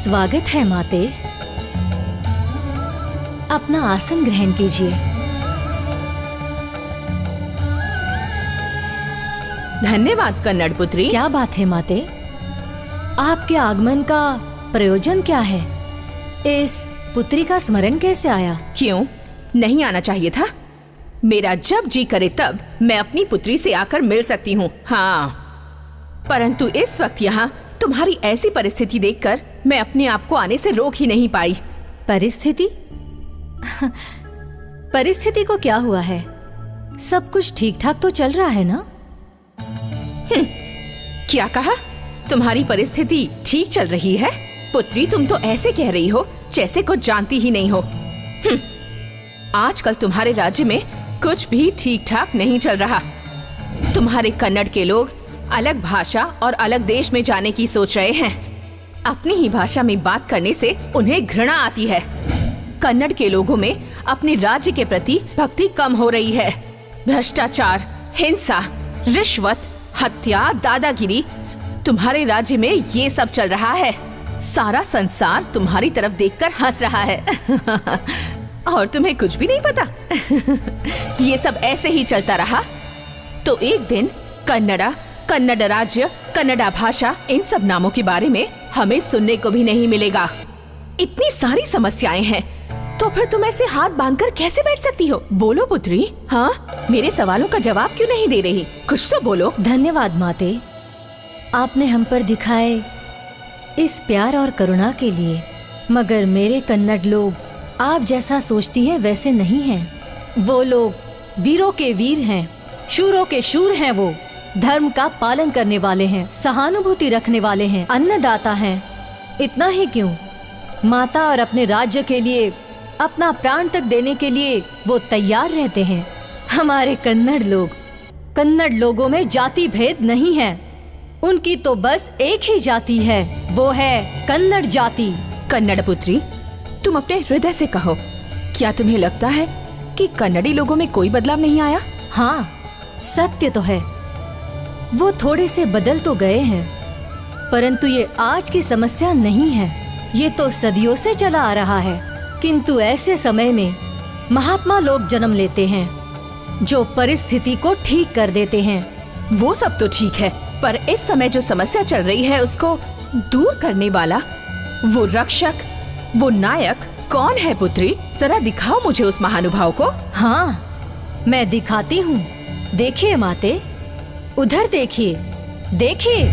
स्वागत है माते। अपना आसन ग्रहण कीजिए। धन्यवाद कन्नड़ पुत्री। क्या बात है माते, आपके आगमन का प्रयोजन क्या है? इस पुत्री का स्मरण कैसे आया? क्यों नहीं आना चाहिए था? मेरा जब जी करे तब मैं अपनी पुत्री से आकर मिल सकती हूँ। हाँ, परंतु इस वक्त यहाँ तुम्हारी ऐसी परिस्थिति देखकर मैं अपने आप को आने से रोक ही नहीं पाई। परिस्थिति? परिस्थिति को क्या हुआ है? सब कुछ ठीक ठाक तो चल रहा है ना? क्या कहा? तुम्हारी परिस्थिति ठीक चल रही है? पुत्री, तुम तो ऐसे कह रही हो जैसे कुछ जानती ही नहीं हो। आजकल तुम्हारे राज्य में कुछ भी ठीक ठाक नहीं चल रहा। तुम्हारे कन्नड़ के लोग अलग भाषा और अलग देश में जाने की सोच रहे हैं। अपनी ही भाषा में बात करने से उन्हें घृणा आती है। कन्नड़ के लोगों में अपने राज्य के प्रति भक्ति कम हो रही है। भ्रष्टाचार, हिंसा, रिश्वत, हत्या, दादागिरी, तुम्हारे राज्य में ये सब चल रहा है। सारा संसार तुम्हारी तरफ देखकर हंस रहा है। और तुम्हें कुछ भी नहीं पता। ये सब ऐसे ही चलता रहा तो एक दिन कन्नड़ राज्य, कन्नड़ा भाषा, इन सब नामों के बारे में हमें सुनने को भी नहीं मिलेगा। इतनी सारी समस्याएं हैं, तो फिर तुम ऐसे हाथ बांधकर कैसे बैठ सकती हो? बोलो पुत्री। हाँ, मेरे सवालों का जवाब क्यों नहीं दे रही? कुछ तो बोलो। धन्यवाद माते, आपने हम पर दिखाए इस प्यार और करुणा के लिए। मगर मेरे कन्नड़ लोग आप जैसा सोचती हैं वैसे नहीं हैं। वो लोग वीरों के वीर हैं, शूरों के शूर हैं। वो धर्म का पालन करने वाले हैं, सहानुभूति रखने वाले हैं, अन्नदाता हैं। इतना ही क्यों, माता और अपने राज्य के लिए अपना प्राण तक देने के लिए वो तैयार रहते हैं। हमारे कन्नड़ लोगों में जाति भेद नहीं है। उनकी तो बस एक ही जाति है, वो है कन्नड़ जाति। कन्नड़ पुत्री, तुम अपने हृदय से कहो, क्या तुम्हें लगता है कि कन्नड़ी लोगों में कोई बदलाव नहीं आया? हाँ, सत्य तो है, वो थोड़े से बदल तो गए हैं, परंतु ये आज की समस्या नहीं है। ये तो सदियों से चला आ रहा है। किंतु ऐसे समय में महात्मा लोग जन्म लेते हैं जो परिस्थिति को ठीक कर देते हैं। वो सब तो ठीक है, पर इस समय जो समस्या चल रही है उसको दूर करने वाला, वो रक्षक, वो नायक कौन है पुत्री? जरा दिखाओ मुझे उस महानुभाव को। हाँ, मैं दिखाती हूँ। देखिए माते, उधर देखिए, देखिए।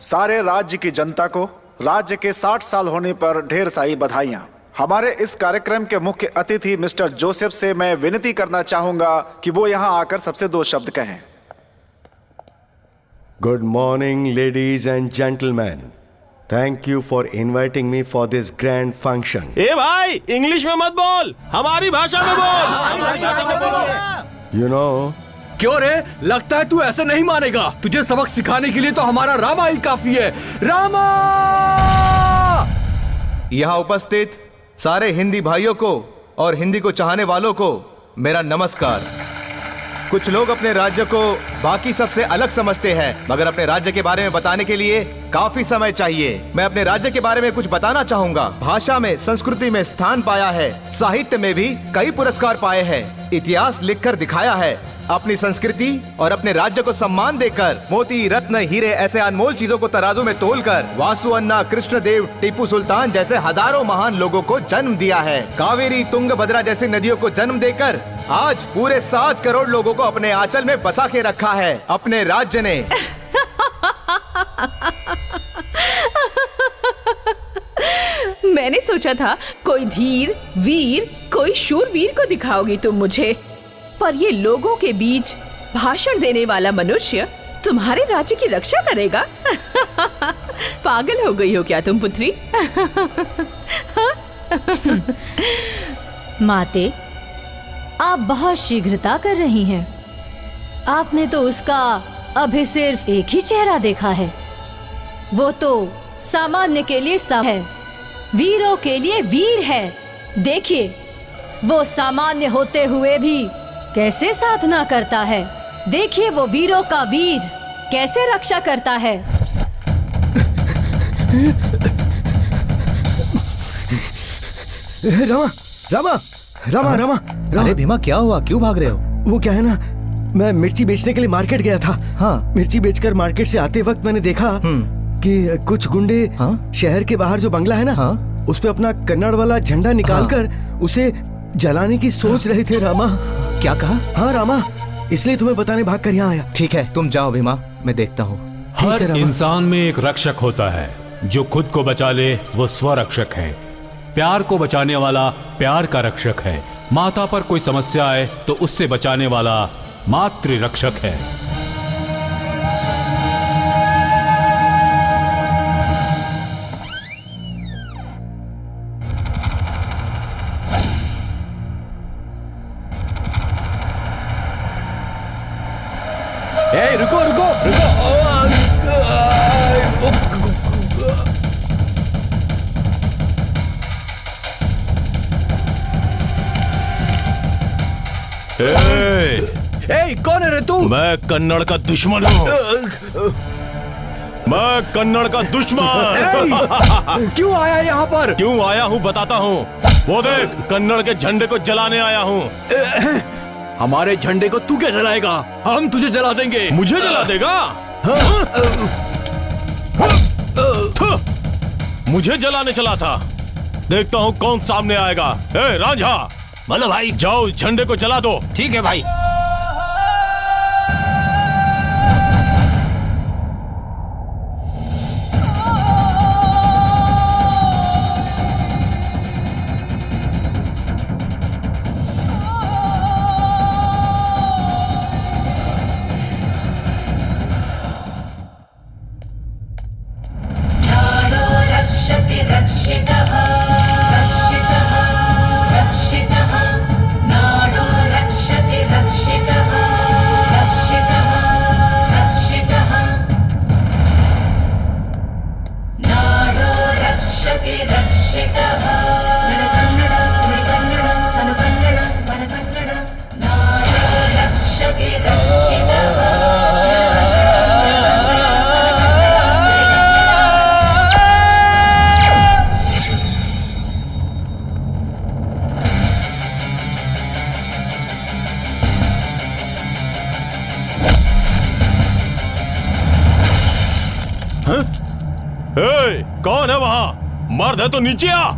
सारे राज्य की जनता को राज्य के 60 साल होने पर ढेर सारी बधाइयां। हमारे इस कार्यक्रम के मुख्य अतिथि मिस्टर जोसेफ से मैं विनती करना चाहूंगा कि वो यहाँ आकर सबसे 2 शब्द कहें। Good morning, ladies and gentlemen. Thank you for inviting me for this grand function. ए भाई, इंग्लिश में मत बोल, हमारी भाषा में बोल। You know, क्यों रे? लगता है तू ऐसे नहीं मानेगा। तुझे सबक सिखाने के लिए तो हमारा रामा ही काफी है। रामा! यहाँ उपस्थित सारे हिंदी भाइयों को और हिंदी को चाहने वालों को मेरा नमस्कार। कुछ लोग अपने राज्य को बाकी सबसे अलग समझते हैं, मगर अपने राज्य के बारे में बताने के लिए काफी समय चाहिए। मैं अपने राज्य के बारे में कुछ बताना चाहूंगा। भाषा में, संस्कृति में स्थान पाया है, साहित्य में भी कई पुरस्कार पाए हैं, इतिहास लिखकर दिखाया है। अपनी संस्कृति और अपने राज्य को सम्मान देकर मोती, रत्न, हीरे ऐसे अनमोल चीजों को तराजू में तोलकर वासु अन्ना, कृष्णदेव, टीपू सुल्तान जैसे हजारों महान लोगों को जन्म दिया है। कावेरी, तुंगभद्रा जैसी नदियों को जन्म देकर आज पूरे 7 करोड़ लोगों को अपने आंचल में बसा के रखा है अपने राज्य ने। मैंने सोचा था कोई धीर वीर, कोई शूरवीर को दिखाओगी तुम मुझे, पर ये लोगों के बीच भाषण देने वाला मनुष्य तुम्हारे राज्य की रक्षा करेगा। पागल हो गई हो क्या तुम पुत्री? माते, आप बहुत शीघ्रता कर रही हैं। आपने तो उसका अभी सिर्फ एक ही चेहरा देखा है। वो तो सामान्य के लिए सब है, वीरों के लिए वीर है। देखिए, वो सामान्य होते हुए भी कैसे साधना करता है। देखिए वो वीरों का वीर कैसे रक्षा करता है। रामा रामा रामा रामा अरे भीमा, क्या हुआ? क्यों भाग रहे हो? वो क्या है ना, मैं मिर्ची बेचने के लिए मार्केट गया था। हाँ। मिर्ची बेचकर मार्केट से आते वक्त मैंने देखा कि कुछ गुंडे हाँ? शहर के बाहर जो बंगला है ना, हाँ? उस पे अपना कन्नड़ वाला झंडा निकालकर उसे जलाने की सोच रहे थे। रामा, क्या कहा? हाँ रामा, इसलिए तुम्हें बताने भाग कर यहाँ आया। ठीक है, तुम जाओ भीमा, मैं देखता हूँ। हर इंसान में एक रक्षक होता है। जो खुद को बचा ले वो स्वरक्षक है। प्यार को बचाने वाला प्यार का रक्षक है। माता पर कोई समस्या आए तो उससे बचाने वाला मातृ रक्षक है। ए, रुको रुको रुको। ए, कौन है रे तू? मैं कन्नड़ का दुश्मन हूँ। मैं कन्नड़ का दुश्मन। क्यों आया यहाँ पर? क्यों आया हूँ बताता हूँ। वो देख, कन्नड़ के झंडे को जलाने आया हूँ। हमारे झंडे को तू क्या जलाएगा? हम तुझे जला देंगे। मुझे जला देगा? मुझे जलाने चला था। देखता हूँ कौन सामने आएगा। ए रांझा, बोलो भाई। जाओ इस झंडे को जला दो। ठीक है भाई। ए, कौन है वहां? मर्द है तो नीचे आ।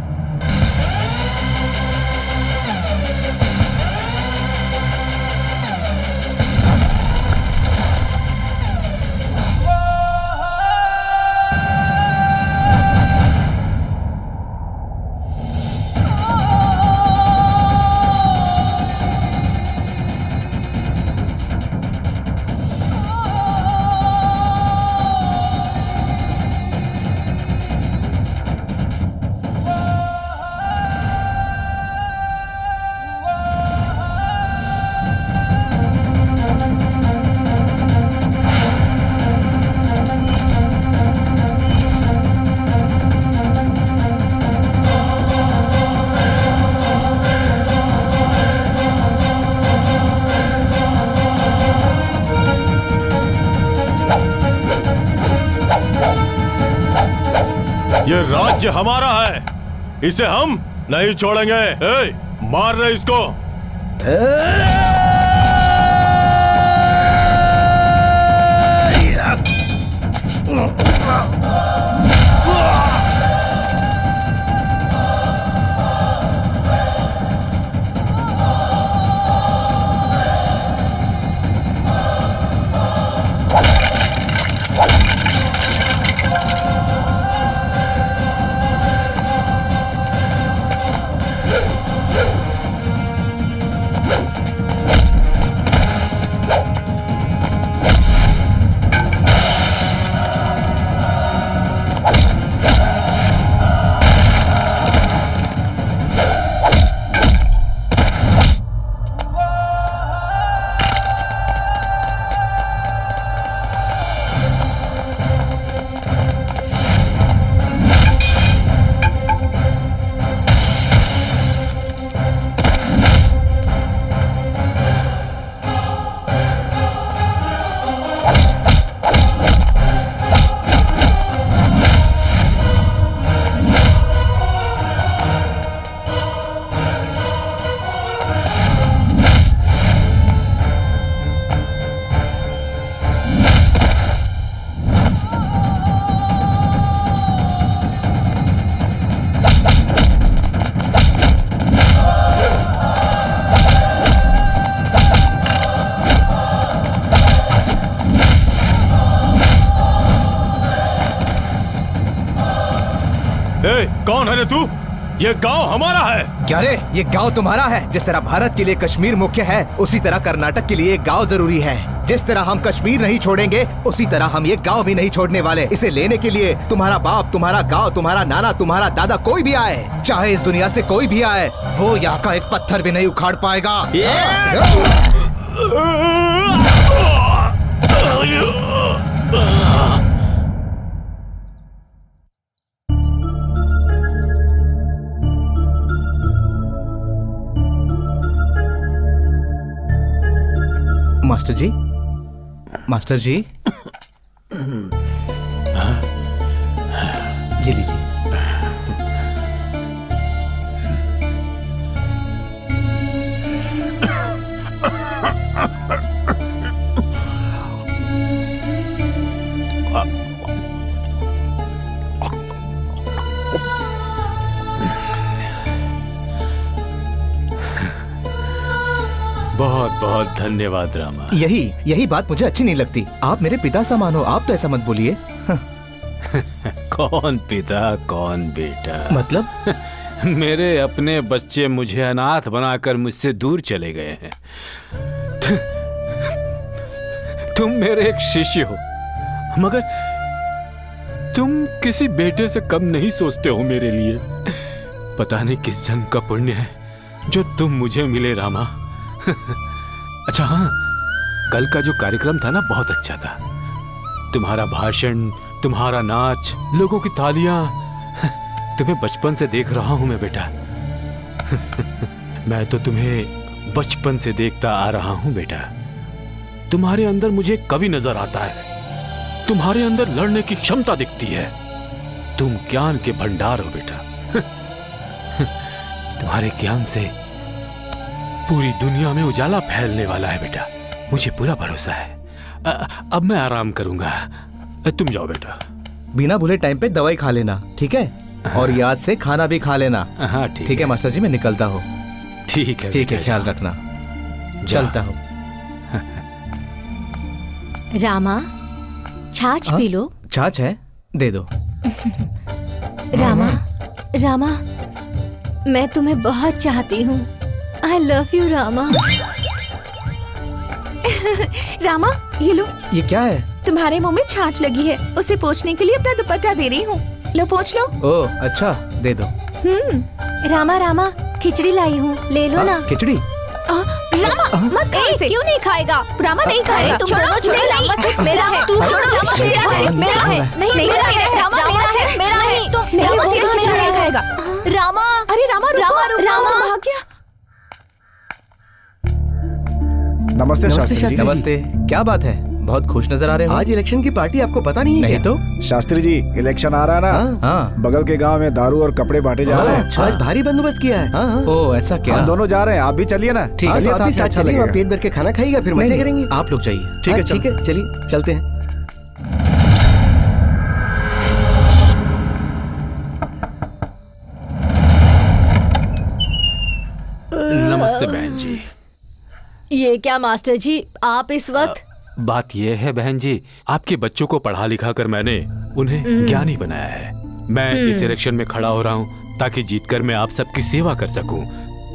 ये राज्य हमारा है, इसे हम नहीं छोड़ेंगे। ए, मार रहे इसको। कौन है रे तू? ये गांव हमारा है। क्या रे, ये गांव तुम्हारा है? जिस तरह भारत के लिए कश्मीर मुख्य है, उसी तरह कर्नाटक के लिए एक गांव जरूरी है। जिस तरह हम कश्मीर नहीं छोड़ेंगे, उसी तरह हम ये गांव भी नहीं छोड़ने वाले। इसे लेने के लिए तुम्हारा बाप, तुम्हारा गांव, तुम्हारा नाना, तुम्हारा दादा, कोई भी आए, चाहे इस दुनिया से कोई भी आए, वो यहाँ का एक पत्थर भी नहीं उखाड़ पाएगा। मास्टर जी, मास्टर जी, ये लीजिए। बहुत बहुत धन्यवाद रामा। यही बात मुझे अच्छी नहीं लगती। आप मेरे पिता समान हो, आप तो ऐसा मत बोलिए। कौन पिता कौन बेटा? मतलब? मेरे अपने बच्चे मुझे अनाथ बनाकर मुझसे दूर चले गए हैं। तुम मेरे एक शिष्य हो, मगर तुम किसी बेटे से कम नहीं सोचते हो मेरे लिए। पता नहीं किस जन्म का पुण्य है जो तुम मुझे मिले रामा। अच्छा हाँ, कल का जो कार्यक्रम था ना, बहुत अच्छा था। तुम्हारा भाषण, तुम्हारा नाच, लोगों की तालियां, तुम्हें बचपन से देख रहा हूं मैं बेटा। मैं तो तुम्हें बचपन से देखता आ रहा हूं बेटा। तुम्हारे अंदर मुझे कवि नजर आता है, तुम्हारे अंदर लड़ने की क्षमता दिखती है। तुम ज्ञान के भंडार हो बेटा। तुम्हारे ज्ञान से पूरी दुनिया में उजाला फैलने वाला है बेटा, मुझे पूरा भरोसा है। अब मैं आराम करूंगा, तुम जाओ बेटा। बिना भूले टाइम पे दवाई खा लेना, ठीक है? और याद से खाना भी खा लेना। हाँ ठीक है मास्टर जी, मैं निकलता हूँ। ठीक है ठीक है, ख्याल रखना। चलता हूँ। रामा, छाछ पी लो। छाछ है, दे दो। रामा, रामा, मैं तुम्हें बहुत चाहती हूँ। I love you, Rama. Rama, ये लो, ये क्या है? तुम्हारे मुंह में छाछ लगी है, उसे पोंछने के लिए अपना दुपट्टा दे रही हूँ। लो पोंछ लो। ओह अच्छा, दे दो। रामा, रामा, खिचड़ी लाई हूँ, ले लो ना। खिचड़ी? रामा, मत खा इसे। क्यों नहीं खाएगा? रामा नहीं खाएगा। तुम दोनों छोड़ो, रामा सिर्फ मेरा है। तू छोड़ो, मेरा है, मेरा है। नहीं, मेरा है, रामा सिर्फ मेरा है। तुम रामा सिर्फ मेरा है। खाएगा। रामा, अरे रामा, रामा, रामा भाग गया। नमस्ते शास्त्री जी। नमस्ते। क्या बात है, बहुत खुश नजर आ रहे हो। आज इलेक्शन की पार्टी आपको पता नहीं है नहीं क्या? तो शास्त्री जी, इलेक्शन आ रहा है ना। हाँ। बगल के गांव में दारू और कपड़े बांटे जा रहे हैं। अच्छा। आज भारी बंदोबस्त किया है। हाँ। ओह ऐसा क्या? हम दोनों जा रहे हैं, आप भी चलिए ना। ठीक है, चलिए, आप भी साथ अच्छा चलिए, वहाँ लगेगा। पेट भर के खाना खाइएगा, फिर नहीं, मजे नहीं, करेंगे। आप लोग जाइए। ठीक है, हाँ, ठीक है, चलिए चलते हैं। नमस्ते बहन जी। ये क्या मास्टर जी, आप इस वक्त? बात यह है बहन जी, आपके बच्चों को पढ़ा लिखा कर मैंने उन्हें ज्ञानी बनाया है। मैं इस इलेक्शन में खड़ा हो रहा हूँ ताकि जीतकर मैं आप सबकी सेवा कर सकूं।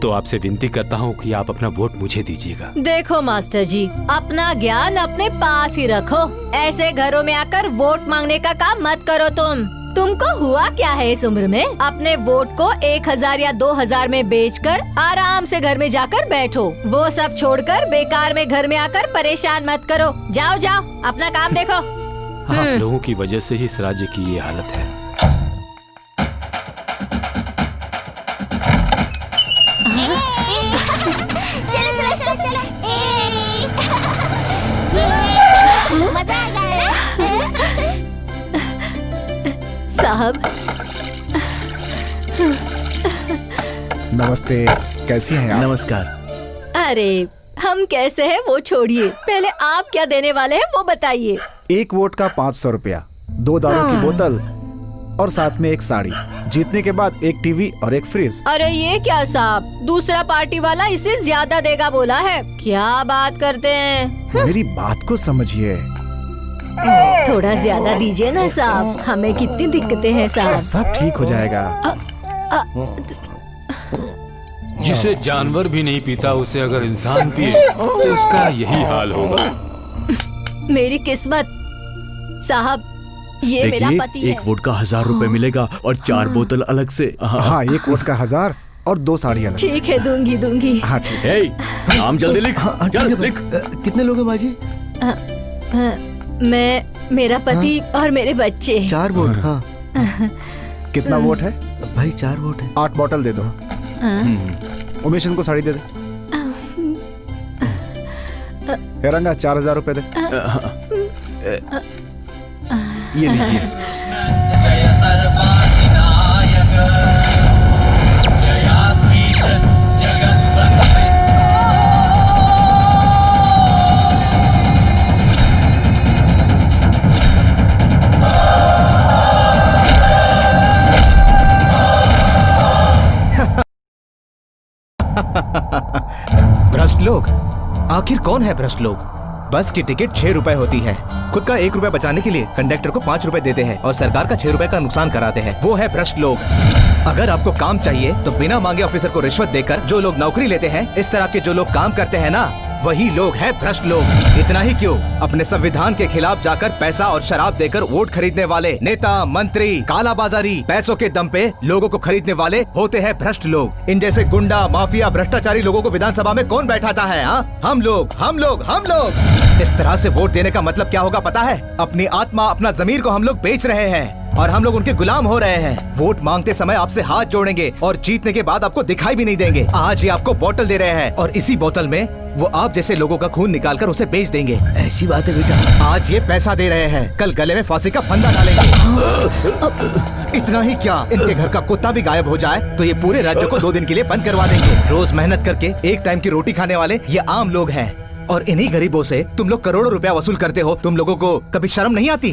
तो आपसे विनती करता हूँ कि आप अपना वोट मुझे दीजिएगा। देखो मास्टर जी, अपना ज्ञान अपने पास ही रखो। ऐसे घरों में आकर वोट मांगने का काम मत करो। तुमको हुआ क्या है इस उम्र में? अपने वोट को 1000 या 2000 में बेचकर आराम से घर में जाकर बैठो। वो सब छोड़कर बेकार में घर में आकर परेशान मत करो। जाओ जाओ, अपना काम देखो। आप लोगों की वजह से ही इस राज्य की ये हालत है। साहब, नमस्ते, कैसी हैं आप? नमस्कार। अरे हम कैसे हैं वो छोड़िए, पहले आप क्या देने वाले हैं वो बताइए। एक वोट का 500 रुपया, 2 दारू की बोतल और साथ में एक साड़ी। जीतने के बाद एक टीवी और एक फ्रिज। अरे ये क्या साहब, दूसरा पार्टी वाला इससे ज्यादा देगा बोला है। क्या बात करते हैं? मेरी बात को समझिए। थोड़ा ज्यादा दीजिए ना साहब, हमें कितनी दिक्कतें हैं साहब। सब ठीक हो जाएगा। जिसे जानवर भी नहीं पीता उसे अगर इंसान पिए तो उसका यही हाल होगा। मेरी किस्मत साहब, ये मेरा पति है। एक वोडका 1000 रुपए मिलेगा और 4 बोतल अलग से। हाँ, एक वोट का 1000 और 2 साड़ी अलग से। ठीक है, दूंगी। हाँ ठीक। हे, नाम जल्दी लिख। हाँ, चल ठीक है। लिख। कितने लोग हैं माँ जी? मैं, मेरा पति और मेरे बच्चे। 4 वोट। हाँ कितना वोट है? भाई 4 वोट है। 8 बॉटल दे दो। उमेश इनको साड़ी दे दे। हे रंगा 4000 रुपए दे। ये लीजिए। भ्रष्ट लोग, आखिर कौन है भ्रष्ट लोग? बस की टिकट 6 रुपए होती है। खुद का 1 रुपए बचाने के लिए कंडक्टर को 5 रुपए देते हैं और सरकार का 6 रुपए का नुकसान कराते हैं। वो है भ्रष्ट लोग। अगर आपको काम चाहिए तो बिना मांगे ऑफिसर को रिश्वत देकर जो लोग नौकरी लेते हैं, इस तरह के जो लोग काम करते हैं ना, वही लोग हैं भ्रष्ट लोग। इतना ही क्यों, अपने संविधान के खिलाफ जाकर पैसा और शराब देकर वोट खरीदने वाले नेता, मंत्री, कालाबाजारी, पैसों के दम पे लोगों को खरीदने वाले होते हैं भ्रष्ट लोग। इन जैसे गुंडा, माफिया, भ्रष्टाचारी लोगों को विधानसभा में कौन बैठाता है? हम लोग। इस तरह से वोट देने का मतलब क्या होगा पता है? अपनी आत्मा, अपना जमीर को हम लोग बेच रहे हैं और हम लोग उनके गुलाम हो रहे हैं। वोट मांगते समय आपसे हाथ जोड़ेंगे और जीतने के बाद आपको दिखाई भी नहीं देंगे। आज ये आपको बोतल दे रहे हैं और इसी बोतल में वो आप जैसे लोगों का खून निकालकर उसे बेच देंगे। ऐसी बात है बेटा। आज ये पैसा दे रहे हैं, कल गले में फांसी का फंदा डालेंगे। इतना ही क्या, इनके घर का कुत्ता भी गायब हो जाए तो ये पूरे राज्य को 2 दिन के लिए बंद करवा देंगे। रोज मेहनत करके 1 टाइम की रोटी खाने वाले ये आम लोग हैं और इन्हीं गरीबों से तुम लोग करोड़ों रुपया वसूल करते हो। तुम लोगों को कभी शर्म नहीं आती?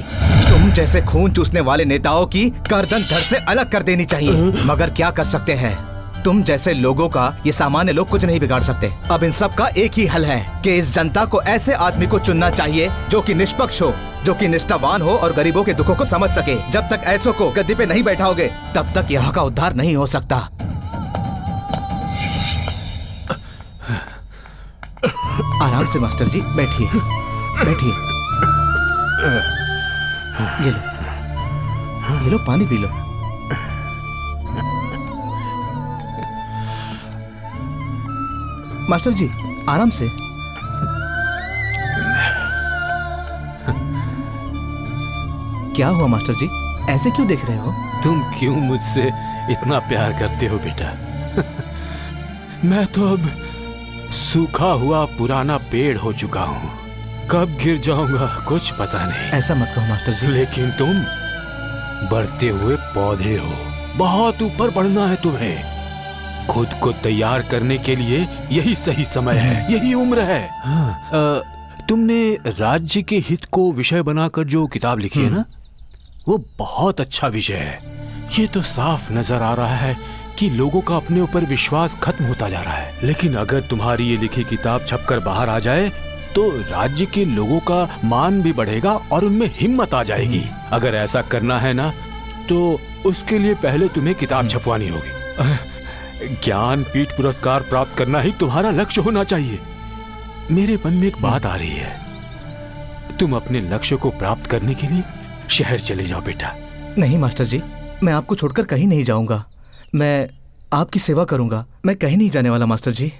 तुम जैसे खून चूसने वाले नेताओं की गर्दन धड़ से अलग कर देनी चाहिए। मगर क्या कर सकते हैं, तुम जैसे लोगों का ये सामान्य लोग कुछ नहीं बिगाड़ सकते। अब इन सब का एक ही हल है कि इस जनता को ऐसे आदमी को चुनना चाहिए जो कि निष्पक्ष हो, जो कि निष्ठावान हो और गरीबों के दुखों को समझ सके। जब तक ऐसों को गद्दी पे नहीं बैठाओगे तब तक यहाँ का उद्धार नहीं हो सकता। आराम से मास्टर जी, बैठिए। ये लो पानी पी लो। मास्टर जी आराम से। क्या हुआ मास्टर जी, ऐसे क्यों देख रहे हो? तुम क्यों मुझसे इतना प्यार करते हो बेटा? मैं तो अब सूखा हुआ पुराना पेड़ हो चुका हूँ। कब गिर जाऊंगा कुछ पता नहीं। ऐसा मत कहो मास्टर जी। लेकिन तुम बढ़ते हुए पौधे हो, बहुत ऊपर बढ़ना है तुम्हें। खुद को तैयार करने के लिए यही सही समय है, यही उम्र है। तुमने राज्य के हित को विषय बनाकर जो किताब लिखी है ना, वो बहुत अच्छा विषय है। ये तो साफ नजर आ रहा है कि लोगों का अपने ऊपर विश्वास खत्म होता जा रहा है। लेकिन अगर तुम्हारी ये लिखी किताब छपकर बाहर आ जाए तो राज्य के लोगों का मान भी बढ़ेगा और उनमें हिम्मत आ जाएगी। अगर ऐसा करना है ना तो उसके लिए पहले तुम्हें किताब छपवानी होगी। ज्ञानपीठ पुरस्कार प्राप्त करना ही तुम्हारा लक्ष्य होना चाहिए। मेरे मन में एक बात आ रही है, तुम अपने लक्ष्य को प्राप्त करने के लिए शहर चले जाओ बेटा। नहीं मास्टर जी, मैं आपको छोड़कर कहीं नहीं जाऊंगा। मैं आपकी सेवा करूंगा, मैं कहीं नहीं जाने वाला मास्टर जी।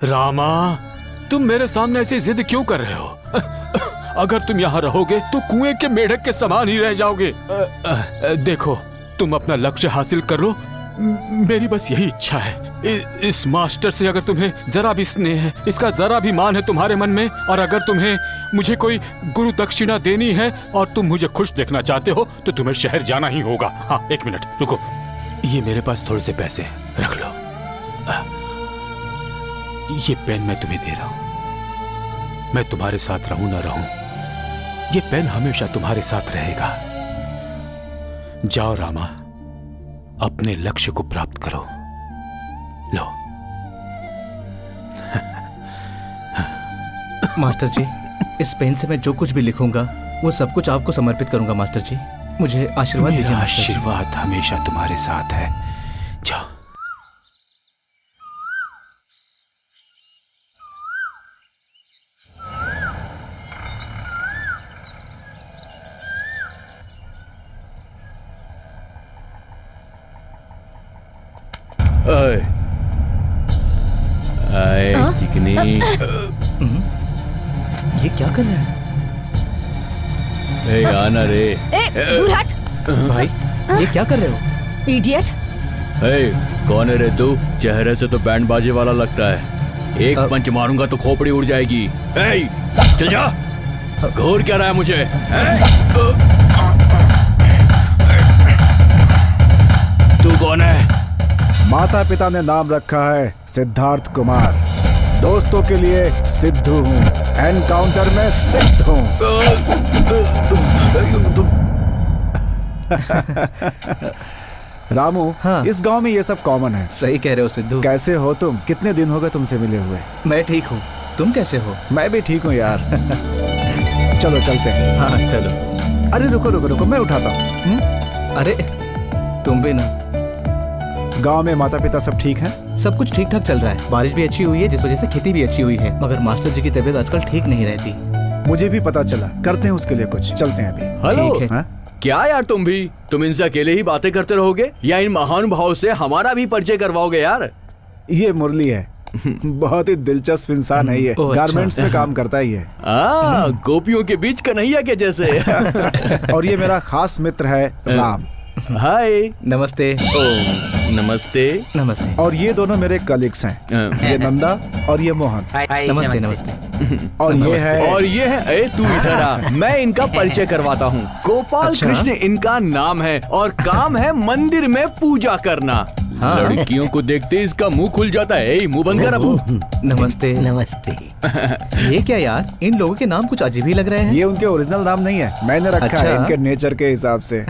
रामा, तुम मेरे सामने ऐसी जिद क्यों कर रहे हो? अगर तुम यहाँ रहोगे तो कुएं के मेढक के समान ही रह जाओगे। देखो, तुम अपना लक्ष्य हासिल कर लो, मेरी बस यही इच्छा है। इस मास्टर से अगर तुम्हें जरा भी स्नेह है, इसका जरा भी मान है तुम्हारे मन में, और अगर तुम्हें मुझे कोई गुरु दक्षिणा देनी है और तुम मुझे खुश देखना चाहते हो तो तुम्हें शहर जाना ही होगा। हाँ, 1 मिनट रुको, ये मेरे पास थोड़े से पैसे रख लो। ये पेन मैं तुम्हें दे रहा हूं। मैं तुम्हारे साथ रहूं ना रहूं, ये पेन हमेशा तुम्हारे साथ रहेगा। जाओ रामा, अपने लक्ष्य को प्राप्त करो। लो। मास्टर जी, इस पेन से मैं जो कुछ भी लिखूंगा वो सब कुछ आपको समर्पित करूंगा मास्टर जी। मुझे आशीर्वाद दीजिए मेरा मास्टर जी। आशीर्वाद हमेशा तुम्हारे साथ है। जाओ। आए चिकनी। ये क्या कर रहा है आना रे। दूर हट भाई? ये क्या कर रहे हो? इडियट। कौन है रे तू? चेहरे से तो बैंड बाजे वाला लगता है। एक पंच मारूंगा तो खोपड़ी उड़ जाएगी। चल जा। घूर क्या रहा है मुझे? तू कौन है? माता पिता ने नाम रखा है सिद्धार्थ कुमार। दोस्तों के लिए सिद्धू हूँ, एनकाउंटर में सिद्ध हूँ। रामू, हाँ। इस गांव में ये सब कॉमन है। सही कह रहे हो सिद्धू। कैसे हो तुम? कितने दिन हो गए तुमसे मिले हुए? मैं ठीक हूँ, तुम कैसे हो? मैं भी ठीक हूँ यार। चलो चलते हैं। हाँ चलो। अरे रुको रुको रुको, मैं उठाता हूँ। अरे तुम भी ना। गांव में माता पिता सब ठीक हैं? सब कुछ ठीक ठाक चल रहा है। बारिश भी अच्छी हुई है, जिस वजह से खेती भी अच्छी हुई है। मगर मास्टर जी की तबीयत आजकल ठीक नहीं रहती। मुझे भी पता चला, करते हैं उसके लिए कुछ। चलते हैं अभी। हेलो। ठीक है। हाँ? क्या यार तुम इनसे अकेले ही बातें करते रहोगे या इन महानुभावों से हमारा भी परिचय करवाओगे यार? ये मुरली है। बहुत ही दिलचस्प इंसान है ये। ओह, अच्छा। गारमेंट्स में काम करता है ये। गोपियों के बीच कन्हैया के जैसे। और ये मेरा खास मित्र है राम। हाय। नमस्ते। नमस्ते। नमस्ते। और ये दोनों मेरे कलीग्स हैं। ये नंदा और ये मोहन। नमस्ते नमस्ते। और ये है और ये है, ए तू इधर आ, मैं इनका परिचय करवाता हूँ। गोपाल अच्छा? कृष्ण इनका नाम है और काम है मंदिर में पूजा करना। हाँ। लड़कियों को देखते ही इसका मुंह खुल जाता है। मुंह बंद कर अब। नमस्ते। नमस्ते। ये क्या यार, इन लोगों के नाम कुछ अजीब ही लग रहे हैं। ये उनके ओरिजिनल नाम नहीं है, मैंने रखा अच्छा? है इनके नेचर के हिसाब से।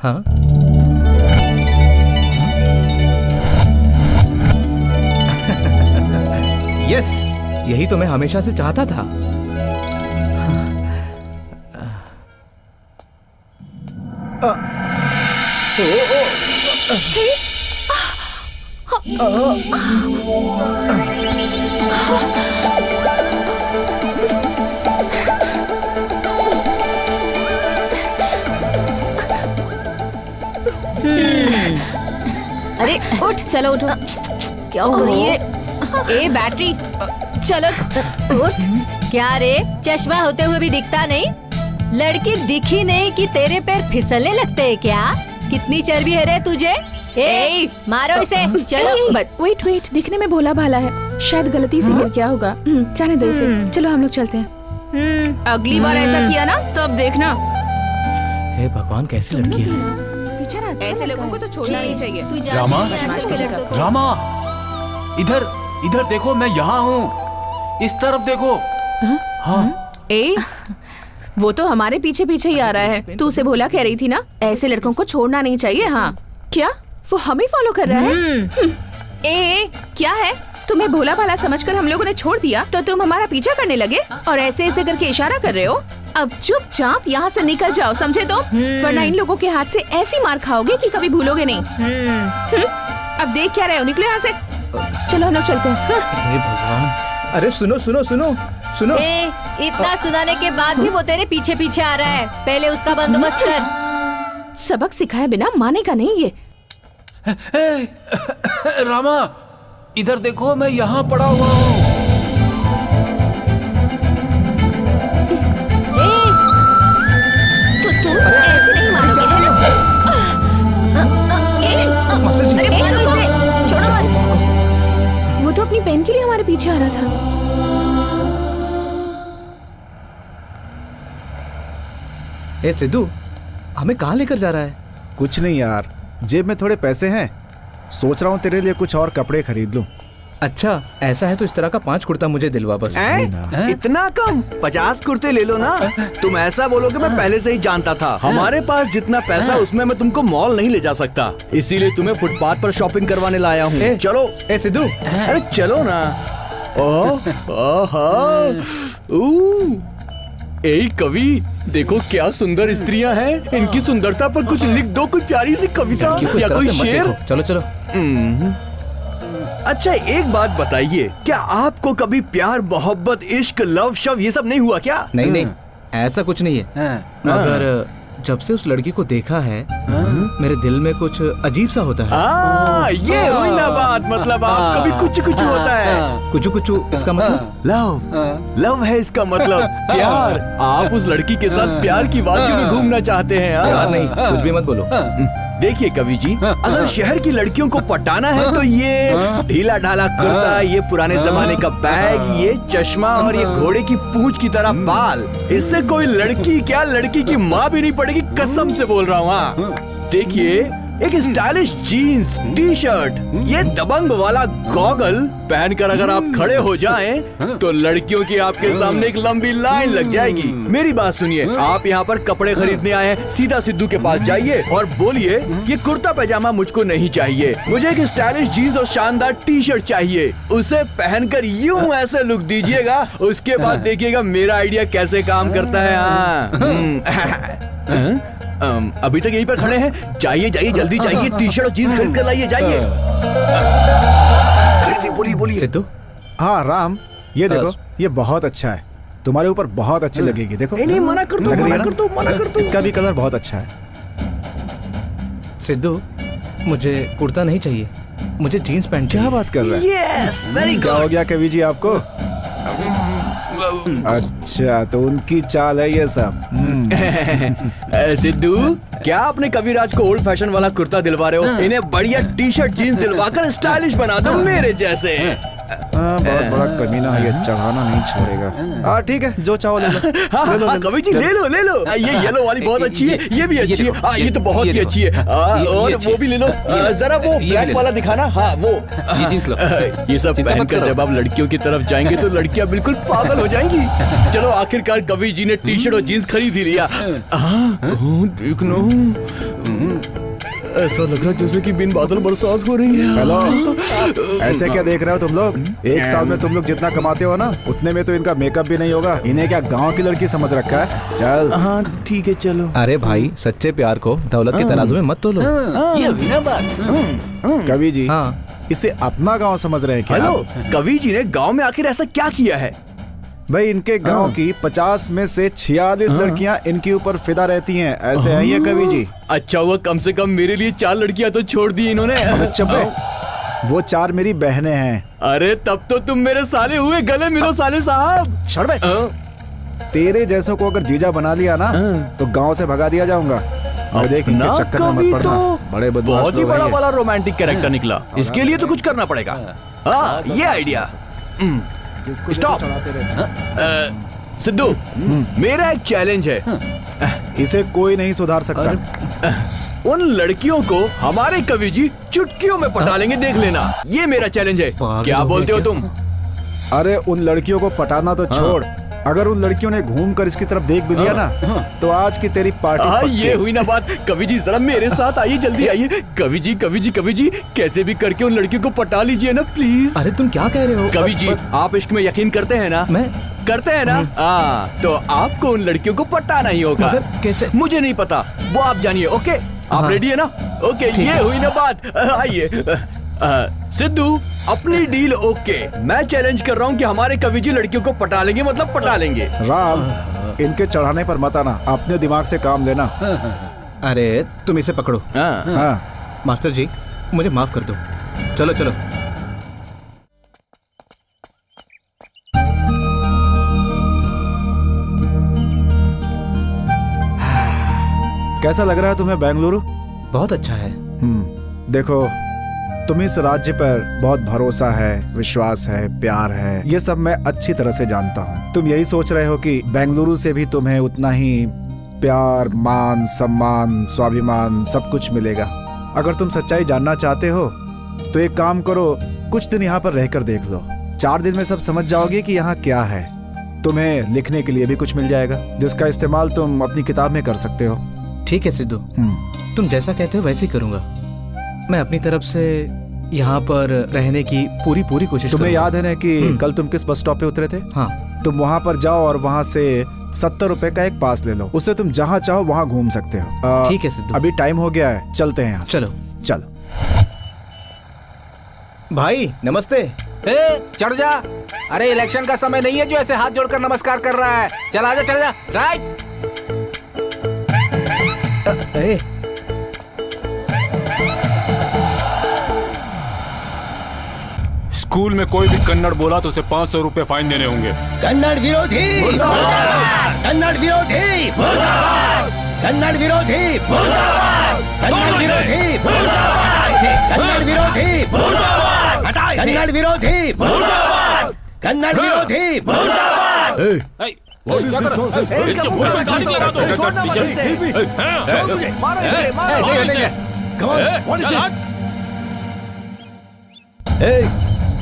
हाँ। यस, यही तो मैं हमेशा से चाहता था। अरे उठ। चलो उठो। क्या हो रही है? ए बैटरी, चलो उठ। क्या रे, चश्मा होते हुए भी दिखता नहीं? लड़की दिखी नहीं कि तेरे पैर फिसलने लगते हैं क्या? कितनी चर्बी है रे तुझे? ए, मारो इसे। चलो। वेट वेट, दिखने में भोला भाला है, शायद गलती से गिर गया होगा। जाने दो इसे। चलो हम लोग चलते हैं। अगली बार ऐसा किया ना तब देखना। हे भगवान, कैसी लड़की है। पीछे ना, ऐसे लोगों को तो छोड़ना नहीं चाहिए। तू जा। रामा? आजकल के लड़कों को- रामा, इधर इधर देखो, मैं यहाँ हूँ। इस तरफ देखो। हाँ। ए, वो तो हमारे पीछे पीछे ही आ रहा है। तू उसे भोला कह रही थी ना, ऐसे लड़कों को छोड़ना नहीं चाहिए। हाँ क्या वो हमें फॉलो कर रहा है? ए, क्या है? तुम्हें भोला भाला समझकर हम लोगों ने छोड़ दिया तो तुम हमारा पीछा करने लगे और ऐसे ऐसे करके इशारा कर रहे हो। अब चुपचाप यहाँ से निकल जाओ, समझे तो? वरना इन लोगों के हाथ से ऐसी मार खाओगे कि कभी भूलोगे नहीं। अब देख क्या रहे हो, निकलो यहाँ से। चलो हम लोग चलते हैं। हे भगवान। अरे सुनो सुनो सुनो सुनो। ए, इतना सुनाने के बाद भी वो तेरे पीछे पीछे आ रहा है। पहले उसका बंदोबस्त कर। सबक सिखाए बिना मानेगा नहीं ये। रामा, इधर देखो, मैं यहाँ पड़ा हुआ हूँ। तो तुम ऐसे नहीं मानोगे, है ना? अरे मारो इसे, छोड़ो मत। वो तो अपनी बहन के लिए हमारे पीछे आ रहा था। ए सिद्धू, हमें कहाँ लेकर जा रहा है? कुछ नहीं यार, जेब में थोड़े पैसे हैं, सोच रहा हूँ तेरे लिए कुछ और कपड़े खरीद लूं। अच्छा, ऐसा है तो इस तरह का 5 कुर्ता मुझे दिलवा बस। इतना कम? 50 कुर्ते ले लो ना। तुम ऐसा बोलोगे मैं पहले से ही जानता था। हमारे पास जितना पैसा उसमें मैं तुमको मॉल नहीं ले जा सकता, इसीलिए तुम्हें फुटपाथ पर शॉपिंग करवाने लाया हूँ। चलो। ए सिद्धू, अरे चलो ना। ओह ए कवि, देखो क्या सुंदर स्त्रियां हैं। इनकी सुंदरता पर कुछ लिख दो, कोई प्यारी सी कविता या कोई शेर। चलो चलो। अच्छा एक बात बताइए, क्या आपको कभी प्यार, मोहब्बत, इश्क, लव शव ये सब नहीं हुआ क्या? नहीं नहीं, ऐसा कुछ नहीं है। मगर जब से उस लड़की को देखा है, मेरे दिल में कुछ अजीब सा होता है। ये हुई ना बात, मतलब आप कभी कुछ कुछ होता है। कुछ कुछ इसका मतलब लव, लव है इसका मतलब प्यार। आप उस लड़की के साथ प्यार की वादियों में घूमना चाहते हैं। यार नहीं, कुछ भी मत बोलो। देखिए कवि जी, अगर शहर की लड़कियों को पटाना है तो ये ढीला ढाला कुर्ता, ये पुराने जमाने का बैग, ये चश्मा और ये घोड़े की पूंछ की तरह बाल, इससे कोई लड़की क्या, लड़की की माँ भी नहीं पड़ेगी, कसम से बोल रहा हूँ। हाँ देखिए, एक स्टाइलिश जीन्स, टी शर्ट, ये दबंग वाला गॉगल पहनकर अगर आप खड़े हो जाएं, तो लड़कियों की आपके सामने एक लंबी लाइन लग जाएगी। मेरी बात सुनिए, आप यहाँ पर कपड़े खरीदने आए हैं, सीधा सिद्धू के पास जाइए और बोलिए ये कुर्ता पैजामा मुझको नहीं चाहिए, मुझे एक स्टाइलिश जीन्स और शानदार टी शर्ट चाहिए। उसे पहनकर यूं ऐसे लुक दीजिएगा, उसके बाद देखिएगा मेरा आइडिया कैसे काम करता है। अभी तक यहीं पर खड़े हैं, जाइए जाइए जल्दी जाइए, टी शर्ट और जीन्स खरीद कर लाइए, जाइए। बोलिए बोलिए सिद्धू। हाँ राम, ये देखो, ये बहुत अच्छा है, तुम्हारे ऊपर बहुत अच्छी लगेगी। देखो नहीं मना कर दो, मना कर दो, मना कर दो। इसका भी कलर बहुत अच्छा है। सिद्धू, मुझे कुर्ता नहीं चाहिए, मुझे जीन्स पैंट चाहिए। क्या बात कर रहे हैं? यस, वेरी क्या हो गुड। गया कवि जी आपको? अच्छा, तो उनकी चाल है ये सब। सिद्धू, क्या आपने कविराज को ओल्ड फैशन वाला कुर्ता दिलवा रहे हो? इन्हें बढ़िया टी शर्ट जीन्स दिलवाकर स्टाइलिश बना दो मेरे जैसे। बहुत बड़ा कमीना है, ये चढ़ाना नहीं छोड़ेगा। ठीक है, जो चाहो ले लो। हाँ, हाँ, कवि जी ले लो ले लो। ये येलो वाली बहुत अच्छी है, ये भी अच्छी है। ये तो बहुत ही अच्छी है। और वो भी ले लो। जरा वो ब्लैक वाला दिखाना। हाँ वो, ये जींस लो। ये सब पहनकर जब आप लड़कियों की तरफ जाएंगे तो लड़कियां बिल्कुल पागल हो जाएंगी। चलो आखिरकार कवि जी ने टी शर्ट और जीन्स खरीद ही लिया। देखना, ऐसा लग रहा है जैसे कि बिन बादल बरसात हो रही है। हेलो, ऐसे क्या देख रहे हो तुम लोग? एक साल में तुम लोग जितना कमाते हो ना, उतने में तो इनका मेकअप भी नहीं होगा। इन्हें क्या गांव की लड़की समझ रखा है? चल। हाँ ठीक है चलो। अरे भाई, सच्चे प्यार को दौलत के तराजू में मत तोलो। ये हुई ना बात। कवि जी, हाँ, इसे अपना गांव समझ रहे हैं क्या? हेलो, कवि जी ने गांव में आखिर ऐसा क्या किया है? भाई, इनके गांव की 50 में से 46 लड़कियां इनके ऊपर फिदा रहती हैं। ऐसे हैं ये कवि जी। अच्छा हुआ कम से कम मेरे लिए 4 लड़कियां तो छोड़ दी इन्होंने। चुप रहो, वो 4 मेरी बहनें हैं। अरे तब तो तुम मेरे साले हुए, गले मिलो साले साहब। छोड़ बे। तेरे जैसों को अगर जीजा बना लिया ना, तो गांव से भगा दिया जाऊंगा। और देख, इनके अपना चक्कर में कवि मत पड़ना। तो बड़े बदमाश बहुत ही लोग हैं बड़ा ये। वाला रोमांटिक कैरेक्टर निकला। इसके लिए तो कुछ करना पड़ेगा। हाँ ये आइडिया। जिसको स्टॉप। चढ़ाते रहे। सिद्धू, मेरा एक चैलेंज है। इसे कोई नहीं सुधार सकता। उन लड़कियों को हमारे कवि जी चुटकियों में पटा लेंगे, देख लेना। ये मेरा चैलेंज है। क्या बोलते हो तुम? अरे उन लड़कियों को पटाना तो छोड़, अगर उन लड़कियों ने घूमकर इसकी तरफ देख भी लिया ना, तो आज की तेरी पार्टी पक्की। ये हुई ना बात। कवि जी जरा मेरे साथ आइए, जल्दी आइए। कवि जी कवि जी कवि जी, कैसे भी करके उन लड़कियों को पटा लीजिए ना प्लीज। अरे तुम क्या कह रहे हो? कवि जी, आप इश्क में यकीन करते हैं ना? मैं करते हैं ना? हाँ, तो आपको उन लड़कियों को पटाना ही होगा। मगर कैसे? मुझे नहीं पता, वो आप जानिए। ओके, आप हाँ। रेडी है ना? ओके, ये हुई ना बात। आइए। सिद्धू, अपनी डील ओके। मैं चैलेंज कर रहा हूँ कि हमारे कवि जी लड़कियों को पटा लेंगे, मतलब पटा लेंगे। राम, इनके चढ़ाने पर मत आना, अपने दिमाग से काम लेना। अरे तुम इसे पकड़ो। हाँ, मास्टर जी, मुझे माफ कर दो। चलो चलो। कैसा लग रहा है तुम्हें बेंगलुरु? बहुत अच्छा है। देखो, तुम इस राज्य पर बहुत भरोसा है, विश्वास है, प्यार है, ये सब मैं अच्छी तरह से जानता हूँ। तुम यही सोच रहे हो कि बेंगलुरु से भी तुम्हें उतना ही प्यार, मान, सम्मान, स्वाभिमान सब कुछ मिलेगा। अगर तुम सच्चाई जानना चाहते हो तो एक काम करो, कुछ दिन यहाँ पर रहकर देख लो। 4 दिन में सब समझ जाओगे कि यहाँ क्या है। तुम्हें लिखने के लिए भी कुछ मिल जाएगा, जिसका इस्तेमाल तुम अपनी किताब में कर सकते हो। ठीक है सिद्धू, तुम जैसा कहते हो वैसे ही करूंगा। मैं अपनी तरफ से यहाँ पर रहने की पूरी कोशिश तुम्हें करूंगा। याद है ना कि कल तुम किस बस स्टॉप पे उतरे थे? हाँ। तुम वहाँ पर जाओ और वहाँ से 70 रुपए का एक पास ले लो, उससे तुम जहाँ चाहो वहाँ घूम सकते हो। ठीक है सिद्धू। अभी टाइम हो गया है, चलते हैं यहाँ से। चलो चलो। भाई नमस्ते। चढ़ जा। अरे इलेक्शन का समय नहीं है जो ऐसे हाथ जोड़कर नमस्कार कर रहा है। चल आजा, चल जा। राइट। स्कूल में कोई भी कन्नड़ बोला तो उसे 500 रुपए फाइन देने होंगे। कन्नड़ विरोधी कन्नड़ विरोधी कन्नड़ विरोधी कन्नड़ विरोधी कन्नड़ विरोधी कन्नड़ विरोधी कन्नड़ विरोधी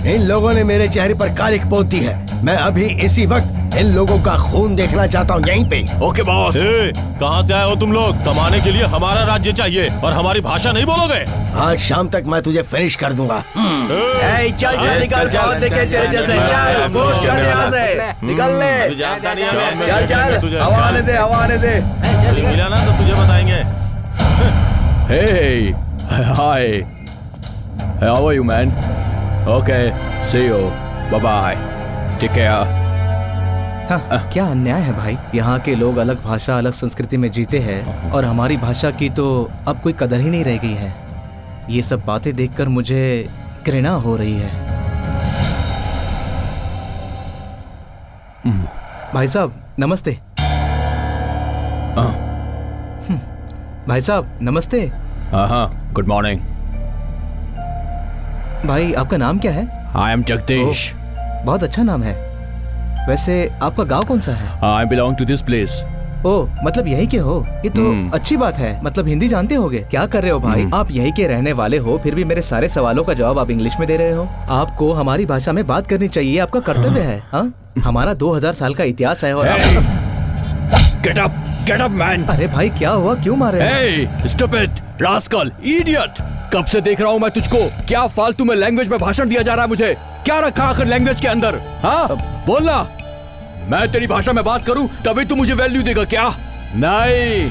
इन लोगों ने मेरे चेहरे पर कालिक पोत दी है। मैं अभी इसी वक्त इन लोगों का खून देखना चाहता हूँ यहीं पे। Okay boss. कहाँ से आए हो तुम लोग? कमाने के लिए हमारा राज्य चाहिए और हमारी भाषा नहीं बोलोगे? आज शाम तक मैं तुझे फिनिश कर दूंगा। चल निकल, बहुत देखे तेरे जैसे। चल फोर्स कर यहाँ से, निकल ले। चल हवा आने दे, हवा आने दे। मिला ना तो तुझे बताएंगे। Hey, hi. How are you, man? Okay, see you. Bye bye. Take care. क्या अन्याय है भाई। यहाँ के लोग अलग भाषा अलग संस्कृति में जीते हैं और हमारी भाषा की तो अब कोई कदर ही नहीं रह गई है। ये सब बातें देखकर मुझे घृणा हो रही है। भाई साहब नमस्ते। भाई साहब नमस्ते। हाँ, गुड मॉर्निंग। भाई आपका नाम क्या है? I am Jagdish. बहुत अच्छा नाम है। वैसे आपका गांव कौन सा है? I belong to this place. Oh, मतलब यही के हो? ये तो अच्छी बात है। मतलब हिंदी जानते होगे। क्या कर रहे हो भाई? आप यही के रहने वाले हो, फिर भी मेरे सारे सवालों का जवाब आप इंग्लिश में दे रहे हो। आपको हमारी भाषा में बात करनी चाहिए, आपका कर्तव्य है। हाँ, हमारा 2000 साल का इतिहास है और गेट अप मैन। अरे भाई क्या हुआ, क्यों मार रहे हो? Hey, stupid, rascal, idiot! कब से देख रहा हूँ मैं तुझको। क्या फालतू में लैंग्वेज में भाषण दिया जा रहा है मुझे? क्या रखा आखिर लैंग्वेज के अंदर? हाँ, बोलना। मैं तेरी भाषा में बात करूँ तभी तू मुझे वैल्यू देगा क्या? नहीं,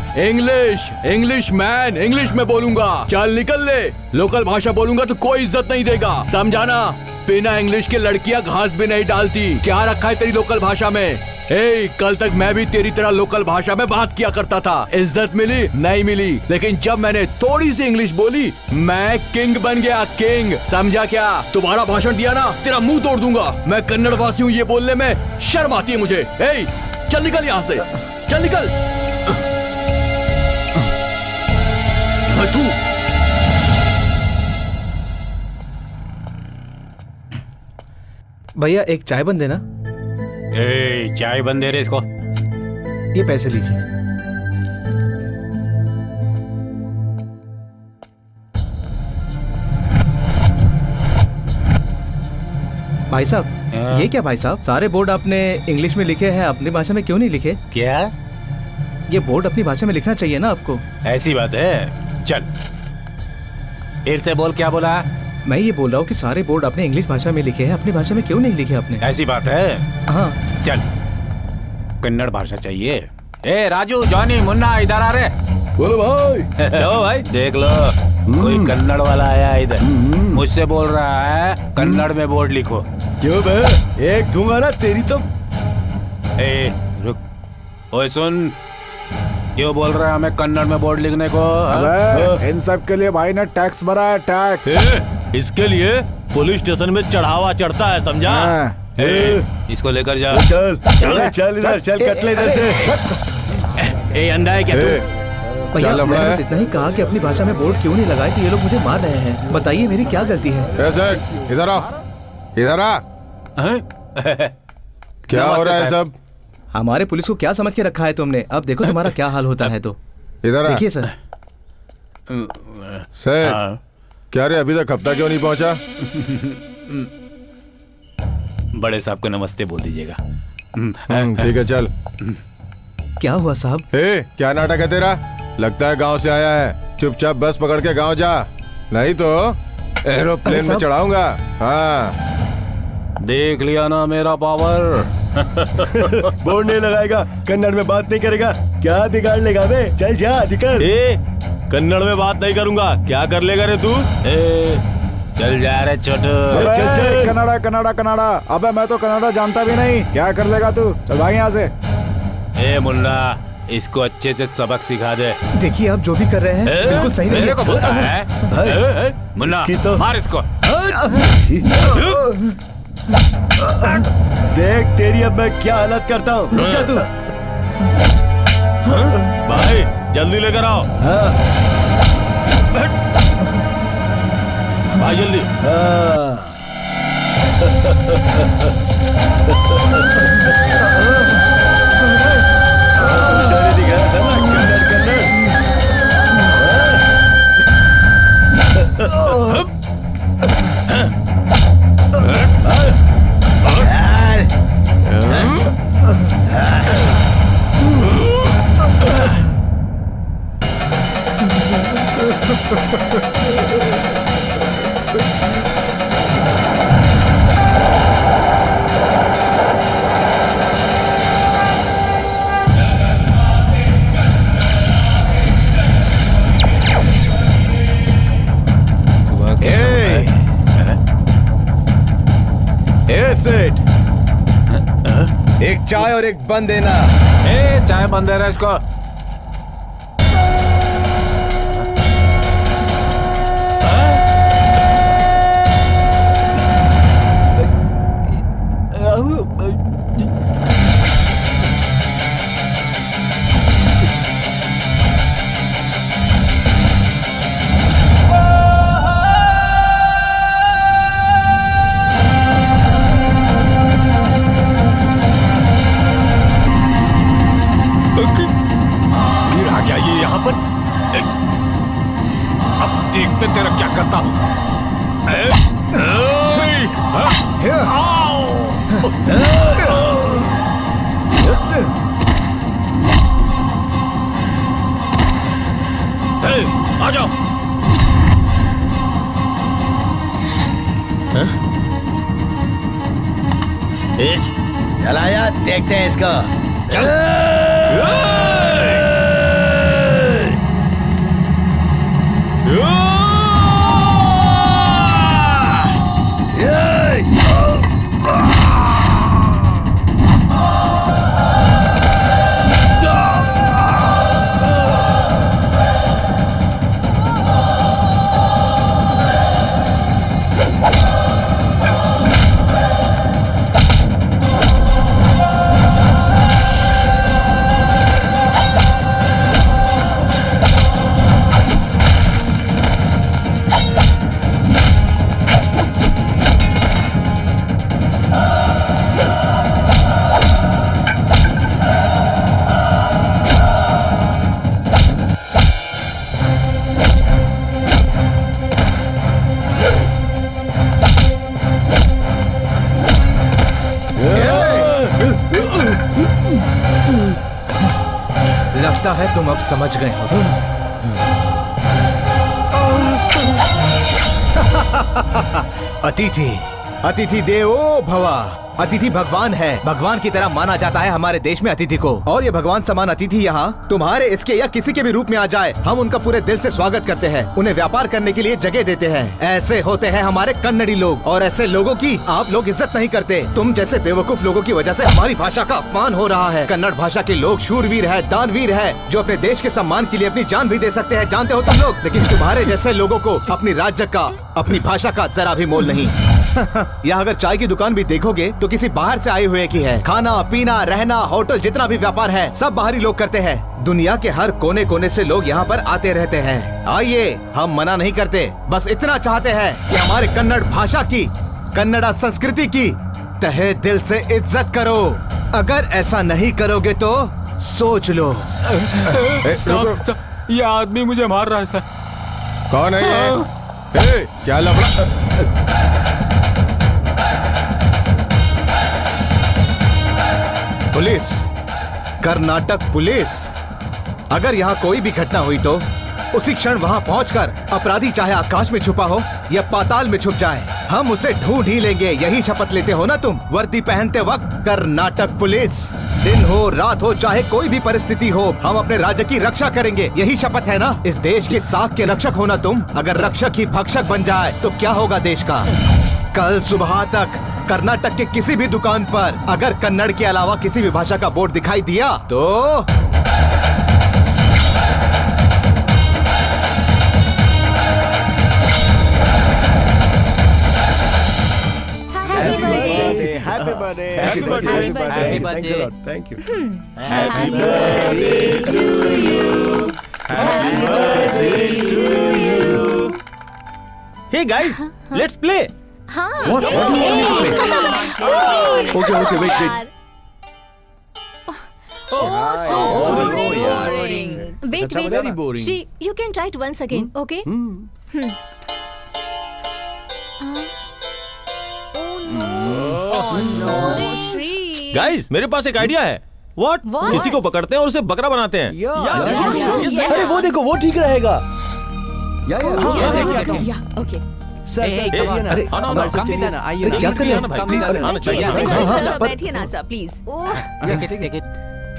इंग्लिश मैन, इंग्लिश में बोलूंगा। चल निकल ले। लोकल भाषा बोलूंगा तो कोई इज्जत नहीं देगा, समझाना। बिना इंग्लिश के लड़कियां घास भी नहीं डालती। क्या रखा है तेरी लोकल भाषा में? कल तक मैं भी तेरी तरह लोकल भाषा में बात किया करता था। इज्जत मिली? नहीं मिली। लेकिन जब मैंने थोड़ी सी इंग्लिश बोली मैं किंग बन गया, किंग। समझा क्या? तुम्हारा भाषण दिया ना, तेरा मुंह तोड़ दूंगा। मैं कन्नड़ वासी हूँ, ये बोलने में शर्म आती है मुझे। चल निकल यहाँ से, चल निकल। तू भैया एक चाय बन देना। चाय बंद दे रहे इसको। ये पैसे लीजिए। भाई साहब, ये क्या भाई साहब? सारे बोर्ड आपने इंग्लिश में लिखे हैं, अपनी भाषा में क्यों नहीं लिखे? क्या? ये बोर्ड अपनी भाषा में लिखना चाहिए ना आपको। ऐसी बात है? चल फिर से बोल, क्या बोला? मैं ये बोल रहा हूँ कि सारे बोर्ड आपने इंग्लिश भाषा में लिखे हैं, अपनी भाषा में क्यों नहीं लिखे आपने? ऐसी बात है? हाँ। चल, कन्नड़ भाषा चाहिए। राजू, जॉनी, मुन्ना, इधर आ रहे। बोलो भाई। लो भाई, देख लो, कोई कन्नड़ वाला आया इधर, मुझसे बोल रहा है कन्नड़ में बोर्ड लिखो। क्यों बे? एक दूंगा ना तेरी तो। रुक, ओए सुन, क्यों बोल रहा है हमें कन्नड़ में बोर्ड लिखने को? अबे, इन सब के लिए भाई ने टैक्स भरा है, टैक्स। इसके लिए पुलिस स्टेशन में चढ़ावा चढ़ता है, समझा? इसको लेकर जा। चल चल चल इधर, चल कटले इधर से। अंधा है क्या तू? भैया मैंने बस इतना ही कहा कि अपनी भाषा में बोर्ड क्यों नहीं लगाए, तो ये लोग मुझे मार रहे हैं। बताइए मेरी क्या गलती है? इधर आ, इधर आ। क्या हो रहा है सब? हमारे पुलिस को क्या समझ के रखा है तुमने? अब देखो तुम्हारा क्या हाल होता है। तो इधर आ। देखिए सर। सर, क्या रे अभी तक हफ्ता क्यों नहीं पहुंचा? बड़े साहब को नमस्ते बोल दीजिएगा। ठीक है, चल। क्या हुआ साहब? क्या नाटक है तेरा? लगता है गांव से आया है। चुपचाप बस पकड़ के गांव जा, नहीं तो एरोप्लेन में चढ़ाऊंगा। हाँ देख लिया ना मेरा पावर। बोर्ड नहीं लगाएगा, कन्नड़ में बात नहीं करेगा, क्या बिगाड़ लेगा बे? चल जा निकल। कन्नड़ में बात नहीं करूंगा, क्या कर लेगा रे तू? चल जा रे छोटू। चल चल, कनाडा कनाडा कनाडा। अबे मैं तो कनाडा जानता भी नहीं, क्या कर लेगा तू? चल भाई यहाँ से। ए मुन्ना, इसको अच्छे से सबक सिखा दे। देखिए आप जो भी कर रहे हैं बिल्कुल सही नहीं मेरे को बोलता है। मुन्ना इसकी तो- मार इसको। देख तेरी अब मैं क्या हालत करता हूँ। रुक जा तू। भाई जल्दी लेकर आओ। भाई जल्दी। सेठ, एक चाय और एक बन देना। चाय बंद दे रहा है इसको। देखते तेरा क्या करता हूँ। आ जाओ। चला यार, देखते हैं इसका। लगता है तुम अब समझ गए हो। अतिथि अतिथि देवो भवा। अतिथि भगवान है, भगवान की तरह माना जाता है हमारे देश में अतिथि को। और ये भगवान समान अतिथि यहाँ तुम्हारे, इसके या किसी के भी रूप में आ जाए, हम उनका पूरे दिल से स्वागत करते हैं, उन्हें व्यापार करने के लिए जगह देते हैं। ऐसे होते हैं हमारे कन्नड़ी लोग, और ऐसे लोगों की आप लोग इज्जत नहीं करते। तुम जैसे बेवकूफ लोगों की वजह से हमारी भाषा का अपमान हो रहा है। कन्नड़ भाषा के लोग शूरवीर है, दानवीर है, जो अपने देश के सम्मान के लिए अपनी जान भी दे सकते हैं, जानते हो तुम लोग। लेकिन तुम्हारे जैसे लोगों को अपनी राज्य का, अपनी भाषा का जरा भी मोल नहीं। यहाँ अगर चाय की दुकान भी देखोगे तो किसी बाहर से आए हुए की है। खाना पीना रहना होटल जितना भी व्यापार है सब बाहरी लोग करते हैं। दुनिया के हर कोने कोने से लोग यहाँ पर आते रहते हैं। आइए, हम मना नहीं करते, बस इतना चाहते हैं कि हमारे कन्नड़ भाषा की, कन्नड़ा संस्कृति की तहे दिल से इज्जत करो। अगर ऐसा नहीं करोगे तो सोच लो। ये आदमी मुझे मार रहा है सर। कौन है ये? क्या लफड़ा? Police, Karnataka police. अगर यहाँ कोई भी घटना हुई तो उसी क्षण वहाँ पहुंचकर अपराधी चाहे आकाश में छुपा हो या पाताल में छुप जाए, हम उसे ढूंढ ही लेंगे। यही शपथ लेते हो ना तुम वर्दी पहनते वक्त? कर्नाटक पुलिस, दिन हो रात हो चाहे कोई भी परिस्थिति हो, हम अपने राज्य की रक्षा करेंगे। यही शपथ है ना? इस देश के साख के रक्षक हो ना तुम? अगर रक्षक ही भक्षक बन जाए तो क्या होगा देश का? कल सुबह तक कर्नाटक के किसी भी दुकान पर अगर कन्नड़ के अलावा किसी भी भाषा का बोर्ड दिखाई दिया तो Happy birthday. Happy birthday. Happy birthday. Happy Thanks birthday. a lot. Thank you. Happy birthday to you. Happy birthday to you. Hey guys, let's play. हाँ। What do you want me to play? Okay, wait. Wait. very boring. Shri, you can try it once again, okay? Guys, मेरे पास एक idea है। What? What? किसी को पकड़ते हैं और उसे बकरा बनाते हैं। अरे वो देखो, वो ठीक रहेगा। ओके। सर अरे क्या कर रहे हैं? बैठिए ना सर, प्लीज।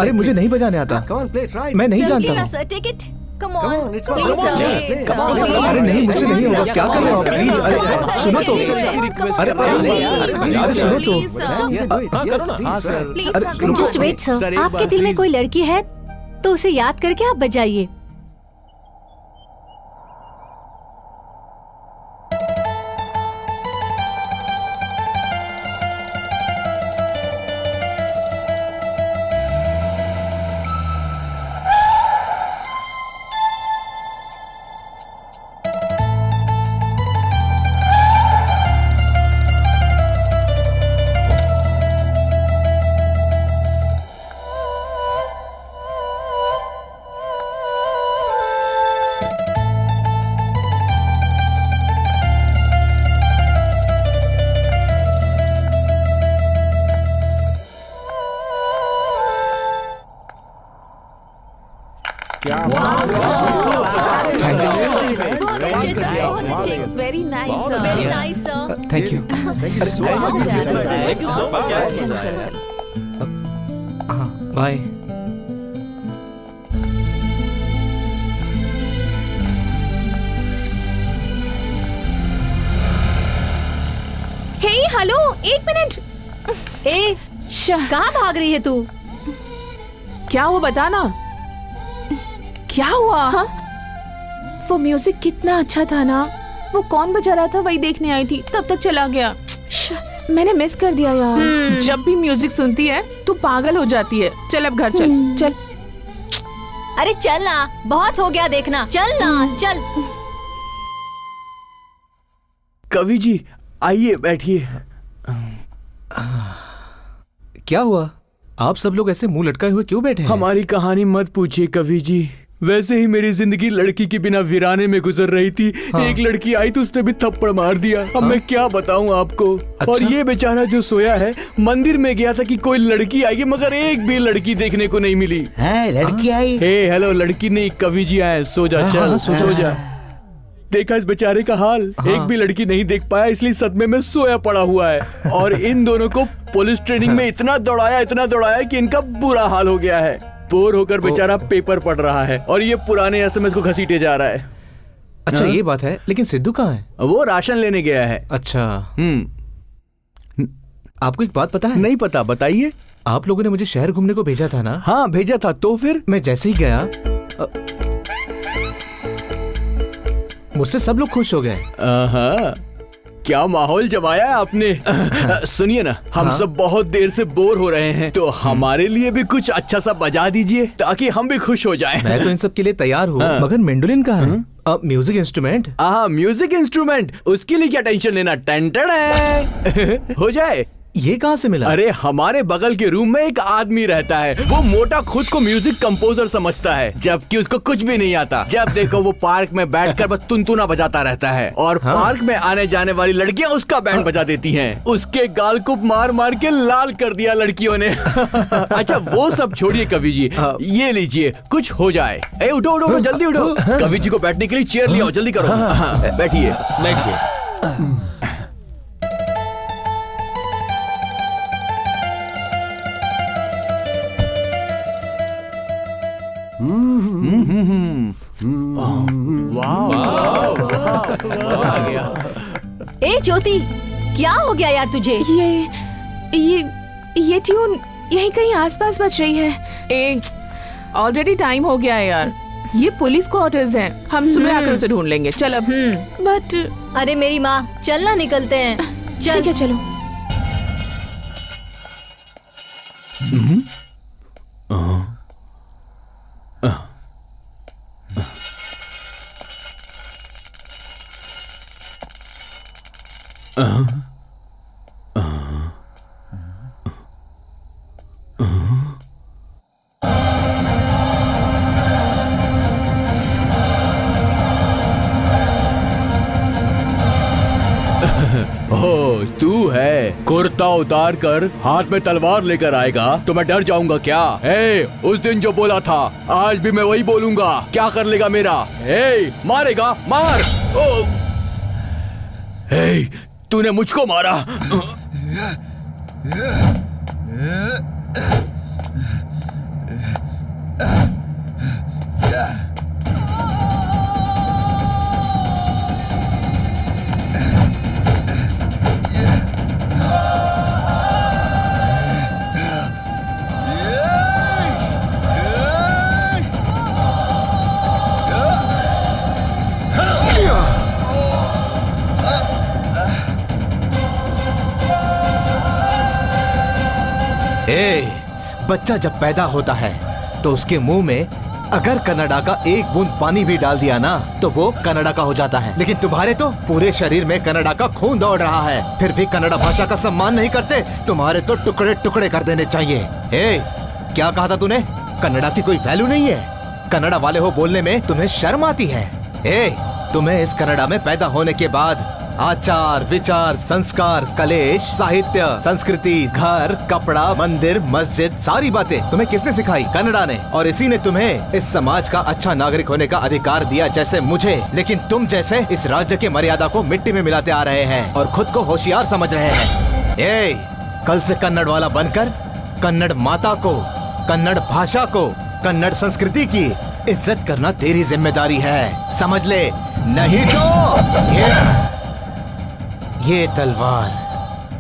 अरे मुझे नहीं बजाने आता। Come on, play, try. मैं नहीं जानता हूँ। Sir, take it. Come Come on. on, it's fine. Please, Come on, sir. play, play. Come on, Come on, sir. अरे नहीं, मुझसे नहीं होगा। क्या कर रहे हो आप? प्लीज, अरे सुनो तो। अरे सुनो तो। हाँ, करो ना। हाँ, sir. Please, just wait, sir. Sir, एक आपके बार दिल में please. कोई लड़की है तो उसे याद करके आप बजाइए। Very nice sir. Very nice, sir. Thank you. Bye. Hey hello, एक मिनट। ए, कहाँ भाग रही है तू? क्या हुआ बताना? क्या हुआ? हाँ? वो म्यूजिक कितना अच्छा था ना। वो कौन बजा रहा था वही देखने आई थी, तब तक चला गया। मैंने मिस कर दिया यार। जब भी म्यूजिक सुनती है तू पागल हो जाती है। चल अब घर चल। चल। अरे चल ना, बहुत हो गया देखना। चल ना, चल। कवि जी, आइए बैठिए। क्या हुआ? आप सब लोग ऐसे मुंह लटकाए हुए क्यों बैठे हैं? हमारी कहानी मत पूछिए कवि जी। वैसे ही मेरी जिंदगी लड़की के बिना वीराने में गुजर रही थी। हाँ। एक लड़की आई तो उसने भी थप्पड़ मार दिया। अब मैं क्या बताऊं आपको। अच्छा? और ये बेचारा जो सोया है, मंदिर में गया था कि कोई लड़की आएगी, मगर एक भी लड़की देखने को नहीं मिली। लड़की आई। हे हेलो, लड़की नहीं, कवि जी आए। सो जा, चल सो जा। देखा इस बेचारे का हाल। एक भी लड़की नहीं देख पाया, इसलिए सदमे में सोया पड़ा हुआ है। और इन दोनों को पुलिस ट्रेनिंग में इतना दौड़ाया कि इनका बुरा हाल हो गया है। बोर होकर बेचारा पेपर पढ़ रहा है और ये पुराने एसएमएस को घसीटे जा रहा है। अच्छा, ये बात है, लेकिन सिद्धू कहाँ है? वो राशन लेने गया है। अच्छा। आपको एक बात पता है? नहीं पता, बताइए। आप लोगों ने मुझे शहर घूमने को भेजा था ना? हाँ भेजा था। तो फिर मैं जैसे ही गया मुझसे सब लोग खुश हो गए। क्या माहौल जमाया है आपने। सुनिए ना, हम सब बहुत देर से बोर हो रहे हैं, तो हमारे लिए भी कुछ अच्छा सा बजा दीजिए ताकि हम भी खुश हो जाएं। मैं तो इन सब के लिए तैयार हूँ, मगर मेंडोलिन कहाँ है? Music instrument? म्यूजिक इंस्ट्रूमेंट, उसके लिए क्या टेंशन लेना। टेंटन है। हो जाए। ये कहाँ से मिला? अरे हमारे बगल के रूम में एक आदमी रहता है। वो मोटा खुद को म्यूजिक कंपोजर समझता है, जबकि उसको कुछ भी नहीं आता। जब देखो वो पार्क में बैठकर बस तुनतुना बजाता रहता है और पार्क में आने जाने वाली लड़कियां उसका बैंड बजा देती हैं। उसके गाल को मार मार के लाल कर दिया लड़कियों ने। अच्छा वो सब छोड़िए कवि जी, ये लीजिए कुछ हो जाए। ए उठो उठो उठो, जल्दी उठो। कवि जी को बैठने के लिए चेयर ले आओ, जल्दी करो। बैठिए बैठिए। ए ज्योति, क्या हो गया यार तुझे? ये ट्यून यहीं कहीं आसपास बज रही है। ऑलरेडी टाइम हो गया है यार। ये पुलिस क्वार्टर्स हैं, हम सुबह आकर उसे ढूंढ लेंगे। चल अब। बट अरे मेरी माँ, चल ना, निकलते हैं। चल। ठीक है चलो। ओह तू है। कुर्ता उतार कर हाथ में तलवार लेकर आएगा तो मैं डर जाऊंगा क्या? उस दिन जो बोला था आज भी मैं वही बोलूंगा। क्या कर लेगा मेरा? मारेगा? मार। तूने मुझको मारा। बच्चा जब पैदा होता है तो उसके मुंह में अगर कनाडा का एक बूंद पानी भी डाल दिया ना तो वो कनाडा का हो जाता है। लेकिन तुम्हारे तो पूरे शरीर में कनाडा का खून दौड़ रहा है, फिर भी कनाडा भाषा का सम्मान नहीं करते। तुम्हारे तो टुकड़े टुकड़े कर देने चाहिए। क्या कहा था तूने? कनाडा की कोई वैल्यू नहीं है? कनाडा वाले हो बोलने में तुम्हें शर्म आती है? तुम्हें इस कनाडा में पैदा होने के बाद आचार विचार संस्कार कलेश साहित्य संस्कृति घर कपड़ा मंदिर मस्जिद सारी बातें तुम्हें किसने सिखाई? कनाडा ने। और इसी ने तुम्हें इस समाज का अच्छा नागरिक होने का अधिकार दिया जैसे मुझे। लेकिन तुम जैसे इस राज्य के मर्यादा को मिट्टी में मिलाते आ रहे हैं और खुद को होशियार समझ रहे हैं। कल से कन्नड़ वाला बनकर कन्नड़ माता को, कन्नड़ भाषा को, कन्नड़ संस्कृति की इज्जत करना तेरी जिम्मेदारी है, समझ ले। नहीं तो ये तलवार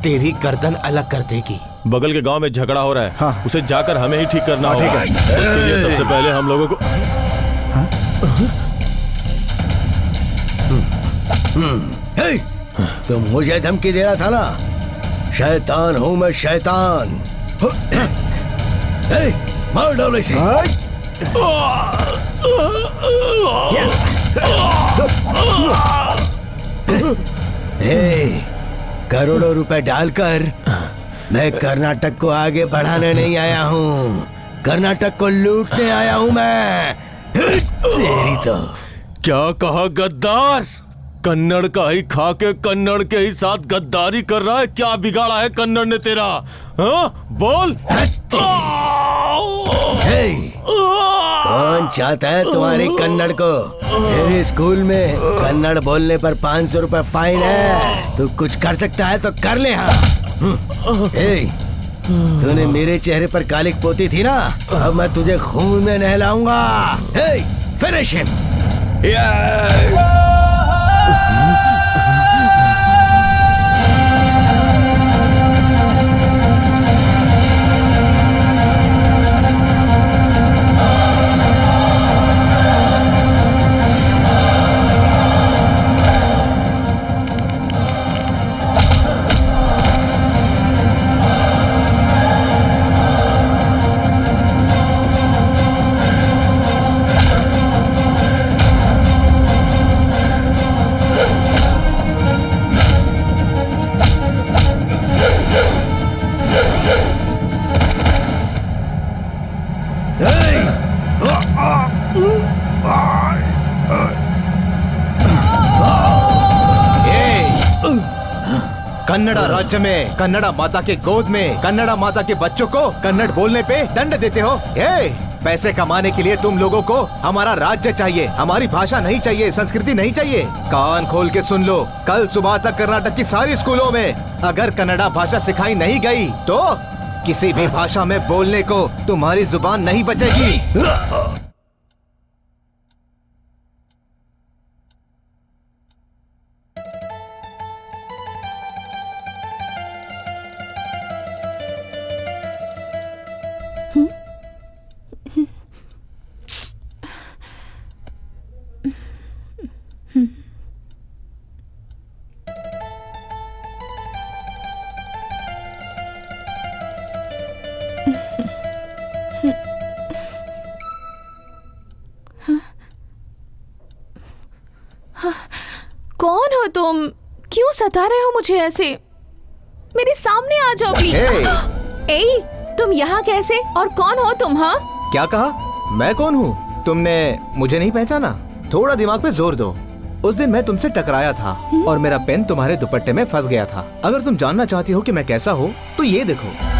तेरी गर्दन अलग कर देगी। बगल के गांव में झगड़ा हो रहा है। हाँ। उसे जाकर हमें ही ठीक करना होगा। उसके लिए सबसे पहले हम लोगों को तुम मुझे धमकी दे रहा था ना? शैतान हूं मैं, शैतान। मार डालो इसे। करोड़ों रुपए डालकर मैं कर्नाटक को आगे बढ़ाने नहीं आया हूँ, कर्नाटक को लूटने आया हूँ मैं। तेरी तो क्या कहा गद्दार? कन्नड़ का ही खा के कन्नड़ के ही साथ गद्दारी कर रहा है। क्या बिगाड़ा है कन्नड़ ने तेरा? बोल। कौन चाहता है तुम्हारी कन्नड़ को? मेरे स्कूल में कन्नड़ बोलने पर 500 रुपए फाइन है। तू कुछ कर सकता है तो कर ले। हाँ तूने मेरे चेहरे पर कालिक पोती थी ना, अब मैं तुझे खून में नहलाऊंगा। Finish him. कन्नड़ा राज्य में कन्नड़ा माता के गोद में कन्नड़ा माता के बच्चों को कन्नड़ बोलने पे दंड देते हो। पैसे कमाने के लिए तुम लोगों को हमारा राज्य चाहिए, हमारी भाषा नहीं चाहिए, संस्कृति नहीं चाहिए। कान खोल के सुन लो, कल सुबह तक कर्नाटक की सारी स्कूलों में अगर कन्नड़ा भाषा सिखाई नहीं गई तो किसी भी भाषा में बोलने को तुम्हारी जुबान नहीं बचेगी। कौन हो तुम? क्यों सता रहे हो मुझे ऐसे? मेरे सामने आ जाओ प्लीज। ए, तुम यहाँ कैसे और कौन हो तुम? हाँ, क्या कहा? मैं कौन हूँ? तुमने मुझे नहीं पहचाना? थोड़ा दिमाग पे जोर दो। उस दिन मैं तुमसे टकराया था और मेरा पेन तुम्हारे दुपट्टे में फंस गया था। अगर तुम जानना चाहती हो कि मैं कैसा हूँ तो ये देखो।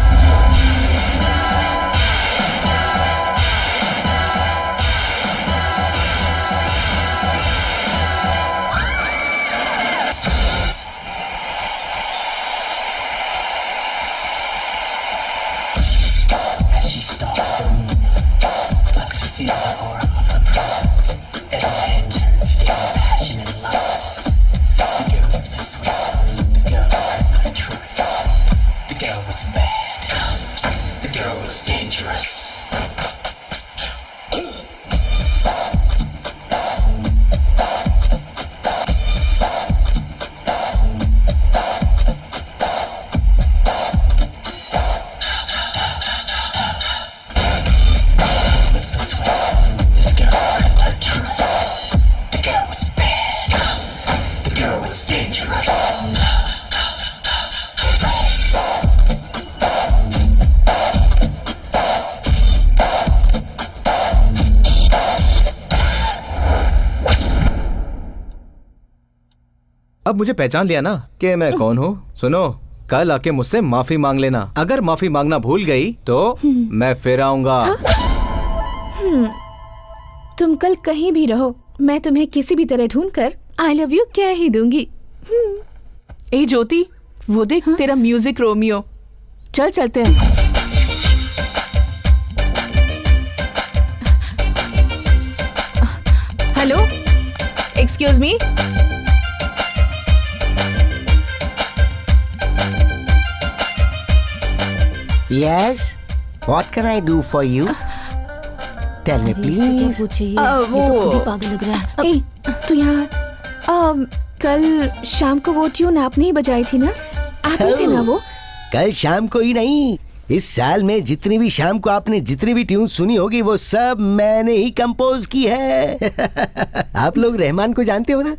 अब मुझे पहचान लिया ना कि मैं कौन हूँ? सुनो, कल आके मुझसे माफी मांग लेना। अगर माफी मांगना भूल गई तो मैं फिर आऊंगा। तुम कल कहीं भी रहो, मैं तुम्हें किसी भी तरह ढूंढकर आई लव यू कह ही दूंगी। ए ज्योति, वो देख तेरा म्यूजिक रोमियो। चल चलते हैं। Hello, excuse me. Yes, what can I do for you? Tell me please. वो पागल लग रहा है। ए, तू यहाँ कल शाम को वो ट्यून आपने ही बजाई थी ना? आप ही थे ना वो? कल शाम को ही नहीं, इस साल में जितनी भी शाम को आपने जितनी भी ट्यून सुनी होगी वो सब मैंने ही कंपोज की है। आप लोग रहमान को जानते हो ना?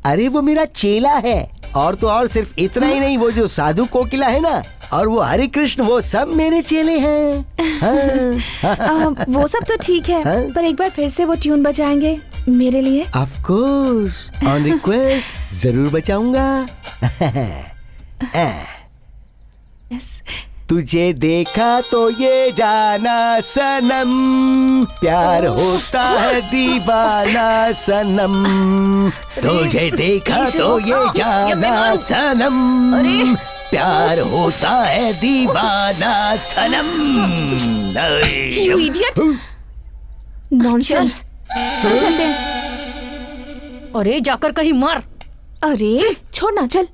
अरे वो मेरा चेला है। और तो और सिर्फ इतना ही नहीं, वो जो साधु कोकिला है ना और वो हरे कृष्ण, वो सब मेरे चेले हैं। वो सब तो ठीक है, पर एक बार फिर से वो ट्यून बजाएंगे मेरे लिए? ऑफ कोर्स, ऑन रिक्वेस्ट जरूर बचाऊंगा। यस। तुझे देखा तो ये जाना सनम, प्यार होता है दीवाना सनम। तुझे देखा तो ये जाना सनम, प्यार होता है दीवाना सनम। You idiot! नॉनसेंस। चल चलते हैं। अरे जाकर कहीं मर। अरे छोड़ ना, चल।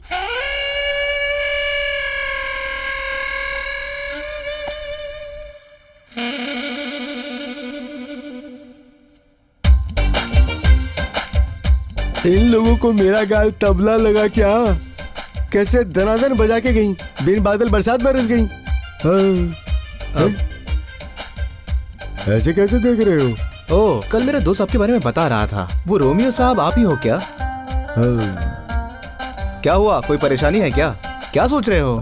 इन लोगों को मेरा गाल तबला लगा क्या? कैसे दनादन बजा के गई, बिन बादल बरसात बरस गई। ऐसे कैसे देख रहे हो? ओह, कल मेरे दोस्त आपके बारे में बता रहा था। वो रोमियो साहब आप ही हो क्या? क्या हुआ, कोई परेशानी है क्या? क्या सोच रहे हो?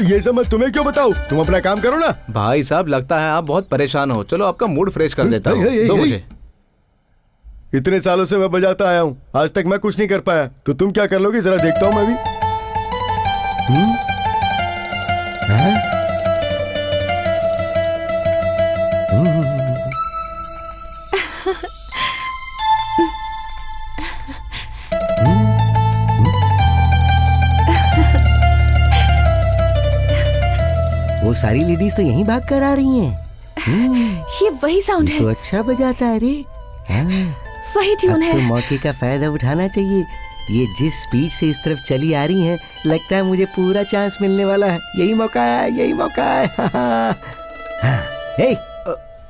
ये सब मैं तुम्हें क्यों बताऊं? तुम अपना काम करो ना। भाई साहब, लगता है आप बहुत परेशान हो। चलो आपका मूड फ्रेश कर देता हूँ। दो मुझे। इतने सालों से मैं बजाता आया हूँ, आज तक मैं कुछ नहीं कर पाया, तो तुम क्या कर लोगी? जरा देखता हूँ मैं भी। वो सारी लेडीज तो यहीं भाग कर आ रही हैं। ये वही साउंड तो है, अच्छा बजाता है रे। हाँ, वही ट्यून अब है। तो मौके का फायदा उठाना चाहिए। ये जिस स्पीड से इस तरफ चली आ रही हैं, लगता है मुझे पूरा चांस मिलने वाला है। यही मौका है, यही मौका है। हे,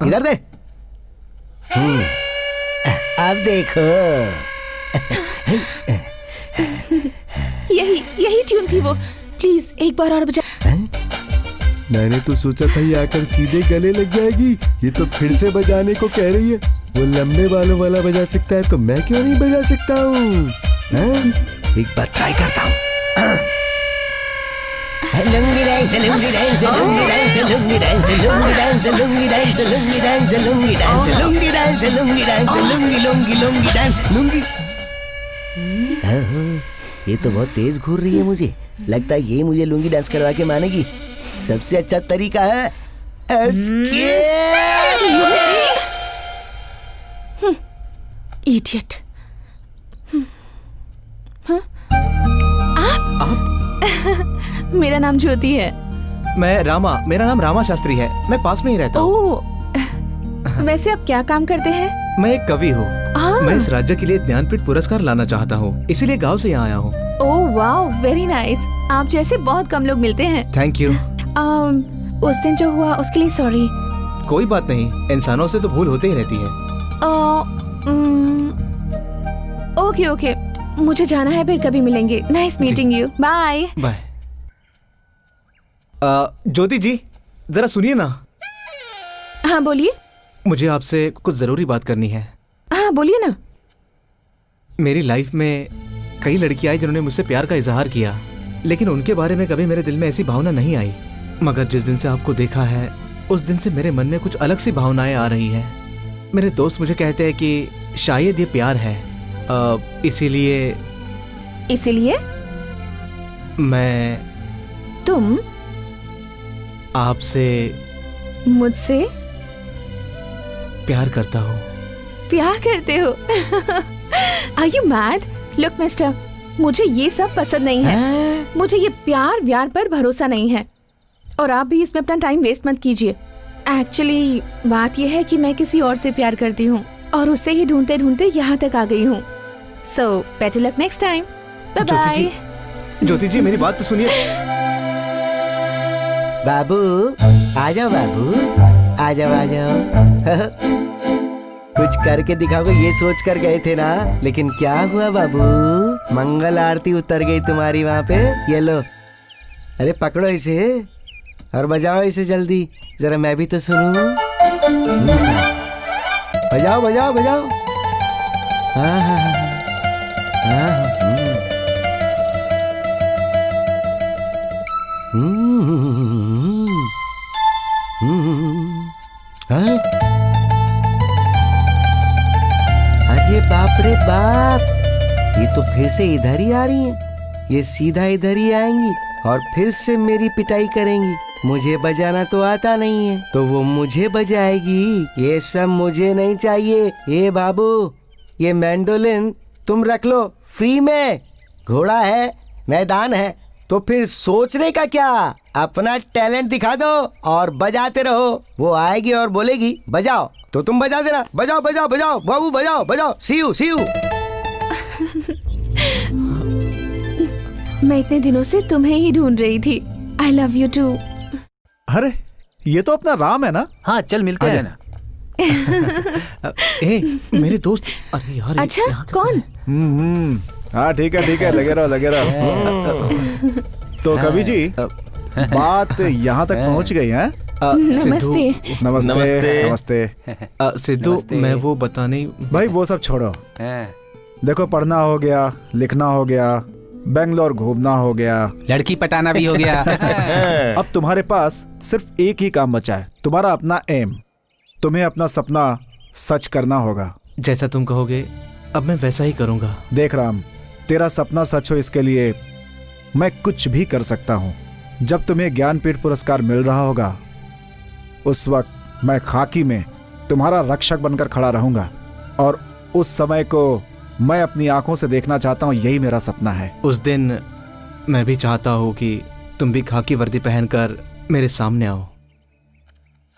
इधर दे। अब देखो। यही ट्यून थी वो। प्लीज एक बार और बजा। मैंने तो सोचा था ये आकर सीधे गले लग जाएगी, ये तो फिर से बजाने को कह रही है। वो लंबे बालों वाला बजा सकता है तो मैं क्यों नहीं बजा सकता हूँ? एक बार ट्राई करता हूँ। Lungi dance, lungi dance, lungi dance, lungi dance, lungi dance, lungi dance, lungi dance, lungi dance, lungi dance, lungi dance, lungi lungi lungi dance, lungi. ये तो बहुत तेज घूर रही है, मुझे लगता है ये मुझे लुंगी डांस करवा के मानेगी। सबसे अच्छा तरीका है इडियट। आप? मेरा नाम ज्योति है। मेरा नाम रामा शास्त्री है। मैं पास में ही रहता हूँ। ओह, वैसे आप क्या काम करते हैं? मैं एक कवि हूँ। मैं इस राज्य के लिए ज्ञानपीठ पुरस्कार लाना चाहता हूँ, इसीलिए गांव से यहाँ आया हूँ। Oh wow, very nice. आप जैसे बहुत कम लोग मिलते हैं। Thank you. उस दिन जो हुआ उसके लिए सॉरी। कोई बात नहीं, इंसानों से तो भूल होते ही रहती है। ओके ओके, मुझे जाना है, फिर कभी मिलेंगे। Nice meeting you. Bye bye. Jyoti ji, जरा सुनिए ना। हाँ बोलिए। मुझे आपसे कुछ जरूरी बात करनी है। हाँ बोलिए ना। मेरी लाइफ में कई लड़कियां आई जिन्होंने मुझसे प्यार का इजहार किया, लेकिन उनके बारे में कभी मेरे दिल में ऐसी भावना नहीं आई। मगर जिस दिन से आपको देखा है, उस दिन से मेरे मन में कुछ अलग सी भावनाएं आ रही हैं। मेरे दोस्त मुझे कहते हैं कि शायद ये प्यार है। इसीलिए मैं तुम आपसे मुझसे प्यार करता हूँ। प्यार करते हो? Are you mad? Look mister, मुझे ये सब पसंद नहीं है। मुझे ये प्यार व्यार पर भरोसा नहीं है, और आप भी इसमें अपना टाइम वेस्ट मत कीजिए। एक्चुअली बात यह है कि मैं किसी और से प्यार करती हूँ, और उसे ही ढूंढते ढूंढते यहाँ तक आ गई हूँ। So better luck next time. Bye bye. Jyoti ji, मेरी बात तो सुनिए। बाबू आ जाओ, बाबू आ जाओ, आ जाओ। कुछ करके दिखाओगे ये सोच कर गए थे ना, लेकिन क्या हुआ बाबू? मंगल आरती उतर गई तुम्हारी वहाँ पे। ये लो, अरे पकड़ो इसे और बजाओ इसे जल्दी, जरा मैं भी तो सुनूं। बजाओ बजाओ बजाओ। हाँ हाँ हाँ हाँ। अरे बाप रे बाप, ये तो फिर से इधर ही आ रही हैं। ये सीधा इधर ही आएंगी और फिर से मेरी पिटाई करेंगी। मुझे बजाना तो आता नहीं है, तो वो मुझे बजाएगी। ये सब मुझे नहीं चाहिए। ये बाबू, ये मैंडोलिन तुम रख लो फ्री में। घोड़ा है, मैदान है, तो फिर सोचने का क्या? अपना टैलेंट दिखा दो और बजाते रहो। वो आएगी और बोलेगी बजाओ, तो तुम बजा देना। बजाओ बजाओ बजाओ बाबू, बजाओ बजाओ। See you see you. मैं इतने दिनों से तुम्हें ही ढूंढ रही थी। I love you too. अरे ये तो अपना राम है ना? हाँ चल मिलते हैं ना। मेरे दोस्त। अरे यार, अच्छा कौन? हाँ ठीक है, लगे रहो लगे रहो। तो कवि जी, बात यहाँ तक पहुँच गई है। नमस्ते। नमस्ते नमस्ते। सिद्धू, मैं वो बताने। भाई वो सब छोड़ो, देखो पढ़ना हो गया, लिखना हो गया, बेंगलोर घूमना हो गया, लड़की पटाना भी हो गया। अब तुम्हारे पास सिर्फ एक ही काम बचा है, तुम्हारा अपना एम। तुम्हें अपना सपना सच करना होगा। जैसा तुम कहोगे अब मैं वैसा ही करूंगा। देख राम, तेरा सपना सच हो इसके लिए मैं कुछ भी कर सकता हूं। जब तुम्हें ज्ञानपीठ पुरस्कार मिल रहा होगा उस वक्त मैं खाकी में तुम्हारा रक्षक बनकर खड़ा रहूंगा और उस समय को मैं अपनी आंखों से देखना चाहता हूं। यही मेरा सपना है। उस दिन मैं भी चाहता हूँ कि तुम भी खाकी वर्दी पहनकर मेरे सामने आओ।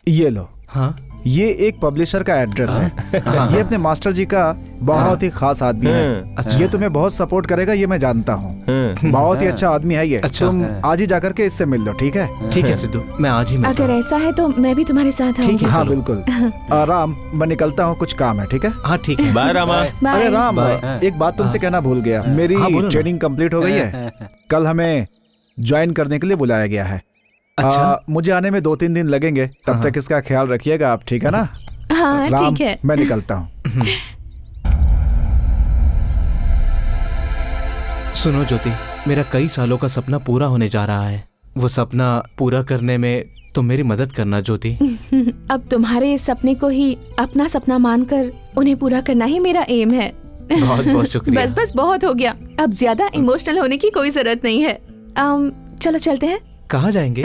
ये लो। हाँ, ये एक पब्लिशर का एड्रेस है। ये अपने मास्टर जी का बहुत ही खास आदमी है। अच्छा। ये तुम्हें बहुत सपोर्ट करेगा, ये मैं जानता हूँ। बहुत ही अच्छा आदमी है ये। अच्छा। तुम आज ही जाकर के इससे मिल लो, ठीक है? ठीक है सिद्धू, मैं आज ही मिलता अगर हूँ। ऐसा है तो मैं भी तुम्हारे साथ ठीक आऊंगी। है, हाँ चलो। बिल्कुल। राम, मैं निकलता हूँ, कुछ काम है, ठीक है? हाँ ठीक है। बाय रामा। बाय। अरे राम, बाय। एक बात तुमसे कहना भूल गया। मेरी हाँ, बोलो ना। ट्रेनिंग कंप्लीट हो गई है। कल हमें ज्वाइन करने के लिए बुलाया गया है। अच्छा। मुझे आने में 2-3 दिन लगेंगे, तब तक इसका ख्याल रखिएगा आप, ठीक है ना? हाँ राम, ठीक है। मैं निकलता हूँ। सुनो ज्योति, मेरा कई सालों का सपना पूरा होने जा रहा है। वो सपना पूरा करने में तुम मेरी मदद करना ज्योति। अब तुम्हारे इस सपने को ही अपना सपना मानकर उन्हें पूरा करना ही मेरा एम है। बहुत बहुत शुक्रिया। बस बस बहुत हो गया, अब ज्यादा इमोशनल होने की कोई जरूरत नहीं है। चलो चलते हैं। कहाँ जाएंगे?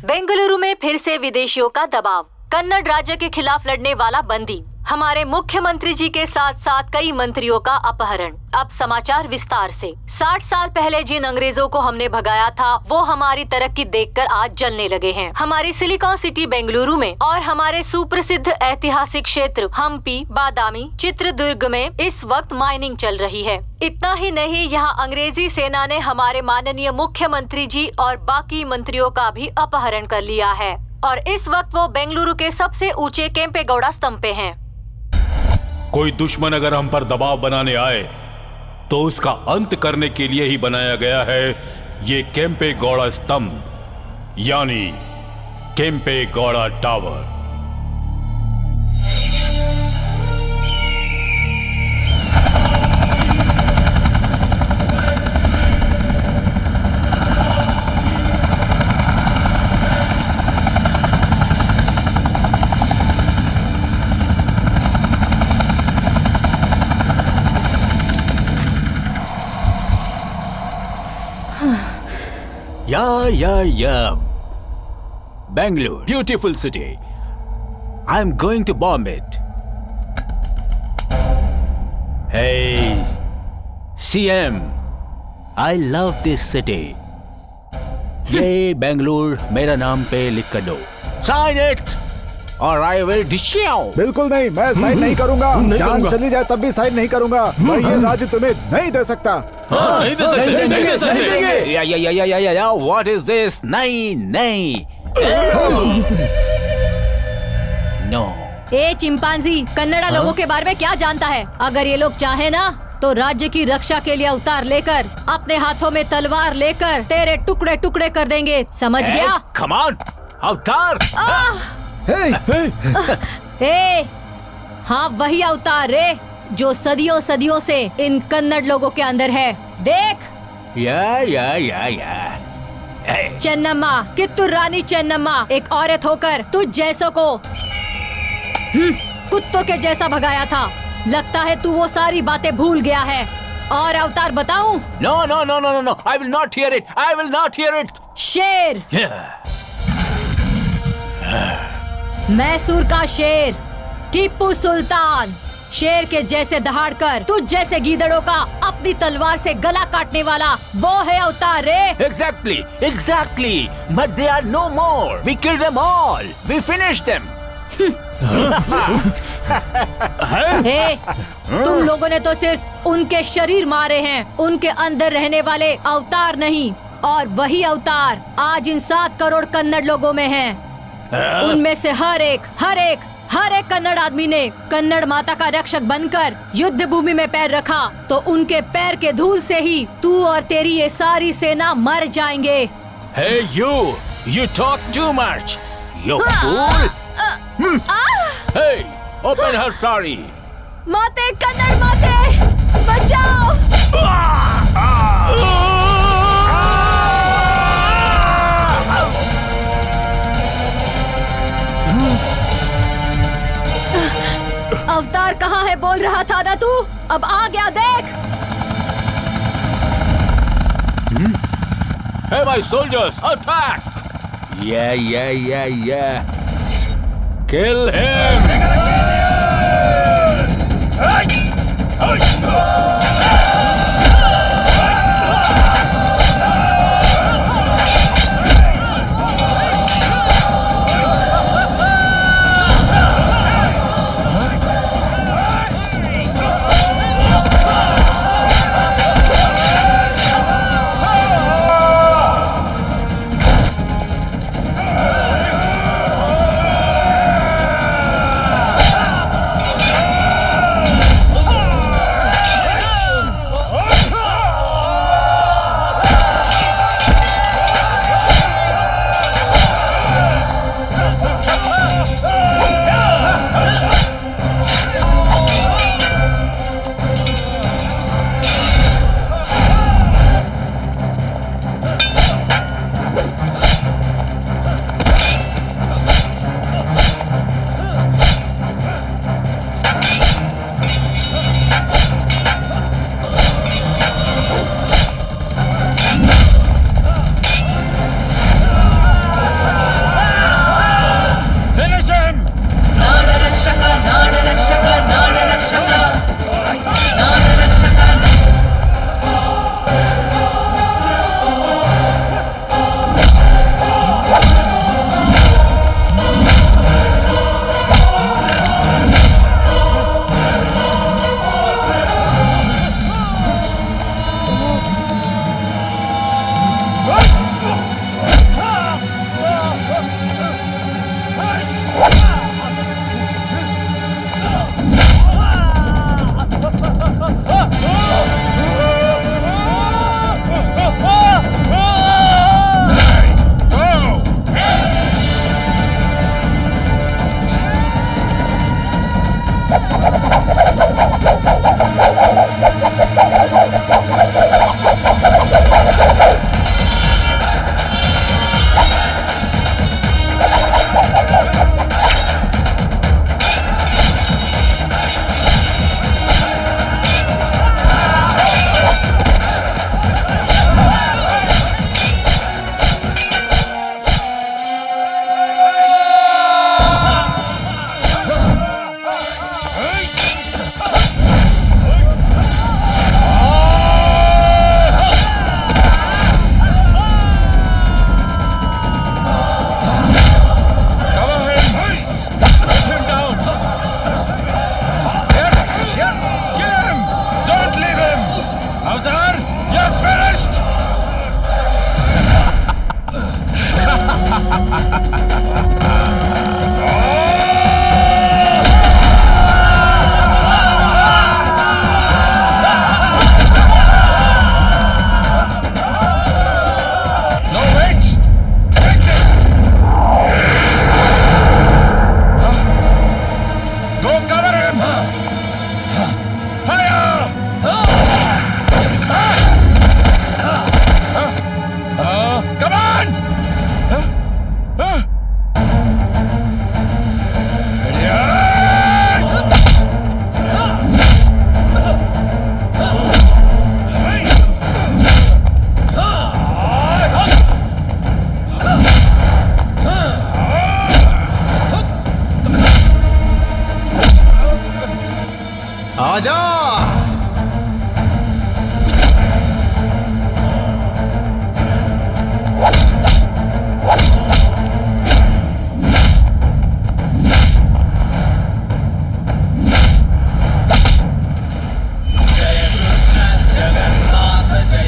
बेंगलुरु में फिर से विदेशियों का दबाव। कन्नड़ राज्य के खिलाफ लड़ने वाला बंदी। हमारे मुख्यमंत्री जी के साथ साथ कई मंत्रियों का अपहरण। अब समाचार विस्तार से। 60 साल पहले जिन अंग्रेजों को हमने भगाया था वो हमारी तरक्की देखकर आज जलने लगे हैं। हमारी सिलिकॉन सिटी बेंगलुरु में और हमारे सुप्रसिद्ध ऐतिहासिक क्षेत्र हम्पी, बादामी, चित्रदुर्ग में इस वक्त माइनिंग चल रही है। इतना ही नहीं, यहाँ अंग्रेजी सेना ने हमारे माननीय मुख्यमंत्री जी और बाकी मंत्रियों का भी अपहरण कर लिया है और इस वक्त वो बेंगलुरु के सबसे ऊंचे केम्पेगौड़ा स्तंभ पे हैं। कोई दुश्मन अगर हम पर दबाव बनाने आए तो उसका अंत करने के लिए ही बनाया गया है ये केम्पेगौड़ा स्तंभ, यानी Kempegowda tower. Yeah. Bangalore, beautiful city. I'm going to bomb it. Hey, CM, I love this city. ये बेंगलुरु मेरा नाम पे लिख कर दो. Sign it, or I will dish you. बिल्कुल नहीं, मैं साइन नहीं करूंगा। जान चली जाए तब भी साइन नहीं करूंगा। मैं ये राज्य तुम्हें नहीं दे सकता। नहीं दे सकते, नहीं दे सकते। Yeah. What is this? नहीं. No. ए चिंपांजी, कन्नड़ा लोगों के बारे में क्या जानता है? अगर ये लोग चाहे ना तो राज्य की रक्षा के लिए अवतार लेकर, अपने हाथों में तलवार लेकर तेरे टुकड़े टुकड़े कर देंगे, समझ गया? Come on, अवतार. ए, हाँ वही अवतार रे जो सदियों से इन कन्नड़ लोगों के अंदर है। देख, या. चन्नम्मा, कित्तूर रानी चन्नम्मा एक औरत होकर तुझ जैसों को कुत्तों के जैसा भगाया था। लगता है तू वो सारी बातें भूल गया है। और अवतार बताऊं? No. I will not hear it. शेर, मैसूर का शेर, टीपू सुल्तान, शेर के जैसे दहाड़कर तुझ जैसे गीदड़ों का अपनी तलवार से गला काटने वाला वो है अवतार रे। Exactly. But they are no more. We killed them all. We finished them. हे, तुम लोगों ने तो सिर्फ उनके शरीर मारे हैं, उनके अंदर रहने वाले अवतार नहीं। और वही अवतार आज इन 7 करोड़ कन्नड़ लोगों में हैं। उनमें से हर एक कन्नड़ आदमी ने कन्नड़ माता का रक्षक बनकर युद्ध भूमि में पैर रखा तो उनके पैर के धूल से ही तू और तेरी ये सारी सेना मर जाएंगे। Hey, you talk too much. You fool. Hey, open her sari. माते, कन्नड़ माते, बचाओ! अवतार तू? अब आ गया देख। Hey, my soldiers, attack! Yeah. Kill him!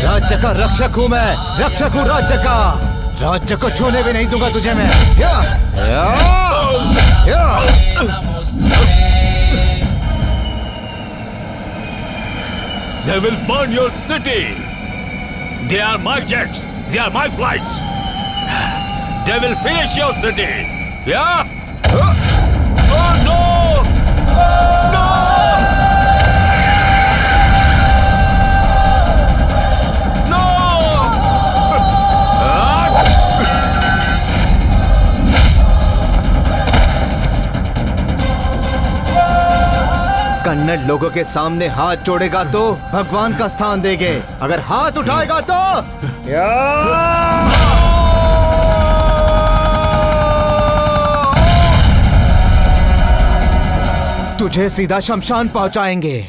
राज्य का रक्षक हूँ मैं, रक्षक हूँ राज्य का। राज्य को छूने भी नहीं दूंगा तुझे मैं। They will burn your city. They are my jets. They are my flights. They will finish your city. Yeah? Oh no! No! Kannada लोगों के सामने हाथ जोड़ेगा तो भगवान का स्थान देंगे, अगर हाथ उठाएगा तो तुझे सीधा शमशान पहुंचाएंगे।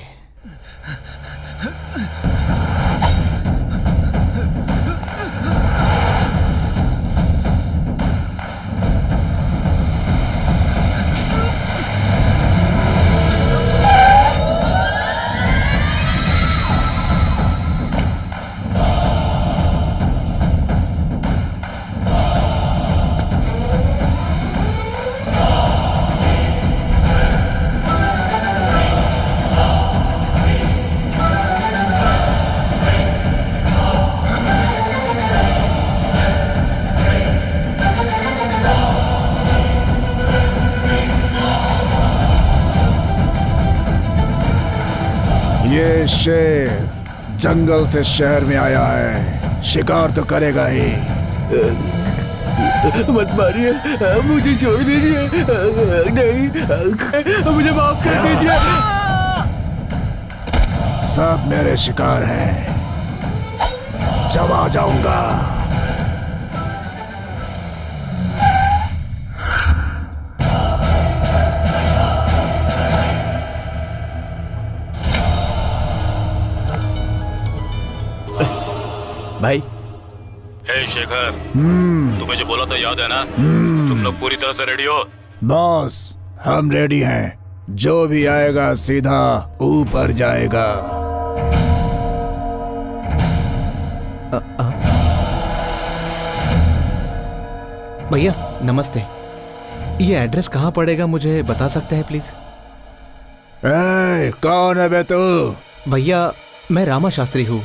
ये शेर जंगल से शहर में आया है, शिकार तो करेगा ही। मत मारिए, मुझे छोड़ दीजिए। नहीं, मुझे माफ कर दीजिए। सब मेरे शिकार हैं, जब आ जाऊंगा। भाई हे शेखर, तुम्हें जो बोला था याद है ना? तुम लोग पूरी तरह से रेडी हो? बॉस, हम रेडी हैं। जो भी आएगा सीधा ऊपर जाएगा। भैया नमस्ते, ये एड्रेस कहाँ पड़ेगा मुझे बता सकते हैं प्लीज? कौन है बे तू? भैया मैं रामा शास्त्री हूँ,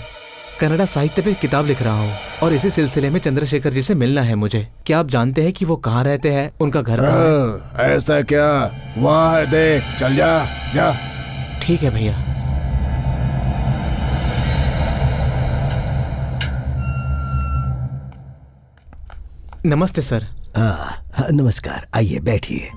कन्नड़ा साहित्य पे किताब लिख रहा हूँ और इसी सिलसिले में चंद्रशेखर जी से मिलना है मुझे। क्या आप जानते हैं कि वो कहाँ रहते हैं, उनका घर कहाँ है? ऐसा क्या? वहाँ है, देख, चल जा जा। ठीक है भैया। नमस्ते सर। नमस्कार, आइए बैठिए।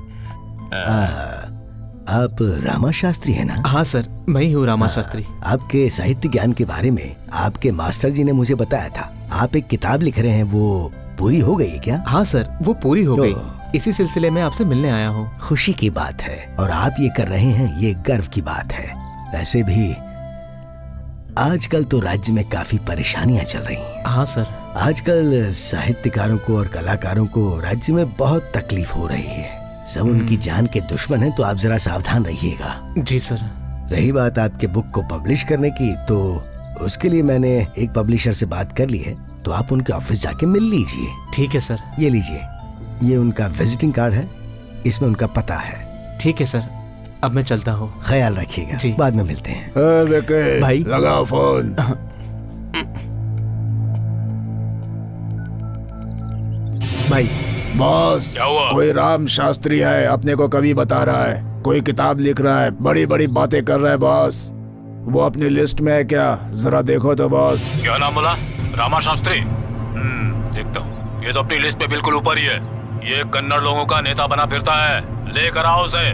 आप रामा शास्त्री है ना? हाँ सर, मैं ही हूँ रामा शास्त्री। आपके साहित्य ज्ञान के बारे में आपके मास्टर जी ने मुझे बताया था। आप एक किताब लिख रहे हैं, वो पूरी हो गई क्या? हाँ सर, वो पूरी हो गई। इसी सिलसिले में आपसे मिलने आया हूँ। खुशी की बात है, और आप ये कर रहे हैं ये गर्व की बात है। वैसे भी आजकल तो राज्य में काफी परेशानियां चल रही हैं। हाँ सर, आजकल साहित्यकारों को और कलाकारों को राज्य में बहुत तकलीफ हो रही है। सब उनकी जान के दुश्मन हैं, तो आप जरा सावधान रहिएगा। जी सर। रही बात आपके बुक को पब्लिश करने की, तो उसके लिए मैंने एक पब्लिशर से बात कर ली है, तो आप उनके ऑफिस जाके मिल लीजिए। ठीक है सर। ये लीजिए, ये उनका विजिटिंग कार्ड है, इसमें उनका पता है। ठीक है सर, अब मैं चलता हूँ। ख्याल रखिएगा जी, बाद में मिलते हैं। भाई लगाओ फोन। भाई बॉस, कोई राम शास्त्री है, अपने को कभी बता रहा है, कोई किताब लिख रहा है, बड़ी बड़ी बातें कर रहा है बॉस। वो अपनी लिस्ट में है क्या? जरा देखो तो बॉस। क्या नाम बोला? रामा शास्त्री? देखता हूँ, ये तो अपनी लिस्ट पे बिल्कुल ऊपर ही है। ये कन्नड़ लोगों का नेता बना फिरता है, लेकर आओ उसे।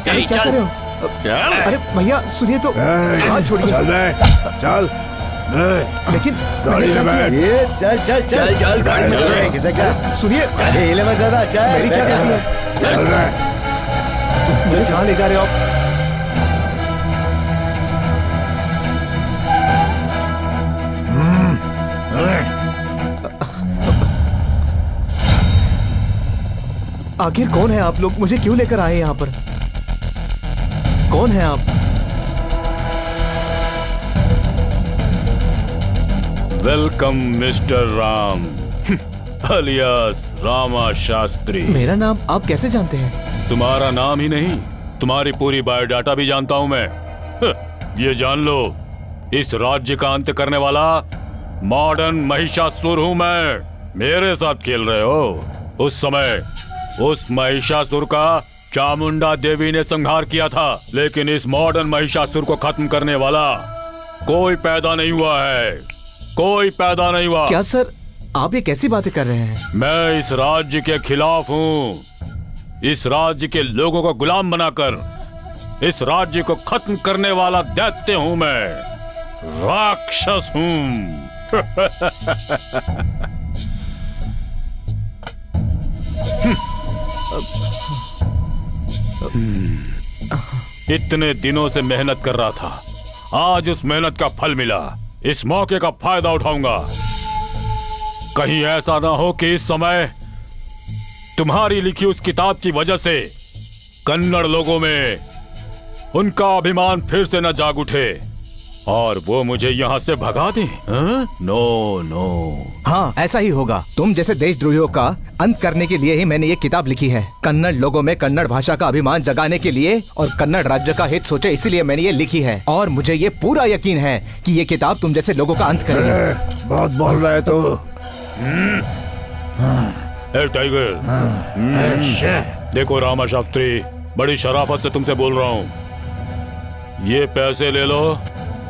क्या कर रहे हो? अरे भैया सुनिए तो, हाथ छोड़िए। चल बे, चल। लेकिन गाड़ी में बैठ। ये चल चल चल चल गाड़ी में किसे क्या? सुनिए, हिले मत ज्यादा, चल। मेरी क्या जाती है? चल रहे। मुझे कहाँ ले जा रहे हो आप? आखिर कौन है आप लोग? मुझे क्यों लेकर आए यहाँ पर? कौन है आप? Welcome mister Ram alias Rama Shastri. मेरा नाम आप कैसे जानते हैं? तुम्हारा नाम ही नहीं, तुम्हारी पूरी बायोडाटा भी जानता हूं मैं। ये जान लो, इस राज्य का अंत करने वाला मॉडर्न महिषासुर हूं मैं। मेरे साथ खेल रहे हो? उस समय उस महिषासुर का चामुंडा देवी ने संहार किया था, लेकिन इस मॉडर्न महिषासुर को खत्म करने वाला कोई पैदा नहीं हुआ है, कोई पैदा नहीं हुआ। क्या सर, आप ये कैसी बातें कर रहे हैं? मैं इस राज्य के खिलाफ हूँ। इस राज्य के लोगों को गुलाम बनाकर इस राज्य को खत्म करने वाला दैत्य हूं मैं, राक्षस हूं। इतने दिनों से मेहनत कर रहा था, आज उस मेहनत का फल मिला। इस मौके का फायदा उठाऊंगा। कहीं ऐसा ना हो कि इस समय तुम्हारी लिखी उस किताब की वजह से कन्नड़ लोगों में उनका अभिमान फिर से न जाग उठे और वो मुझे यहाँ से भगा दें। No no. हाँ, ऐसा ही होगा। तुम जैसे देशद्रोहियों का अंत करने के लिए ही मैंने ये किताब लिखी है। कन्नड़ लोगों में कन्नड़ भाषा का अभिमान जगाने के लिए और कन्नड़ राज्य का हित सोचे, इसीलिए मैंने ये लिखी है। और मुझे ये पूरा यकीन है कि ये किताब तुम जैसे लोगों का अंत करेगी। बहुत बोल रहे तो। टाइगर, देखो रामा शास्त्री, बड़ी शराफत से तुमसे बोल रहा हूँ, ये पैसे ले लो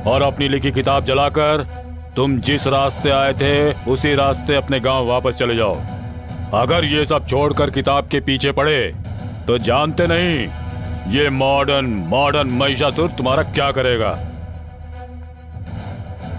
और अपनी लिखी किताब जलाकर तुम जिस रास्ते आए थे उसी रास्ते अपने गांव वापस चले जाओ। अगर ये सब छोड़कर किताब के पीछे पड़े तो जानते नहीं ये मॉडर्न महिषासुर तुम्हारा क्या करेगा।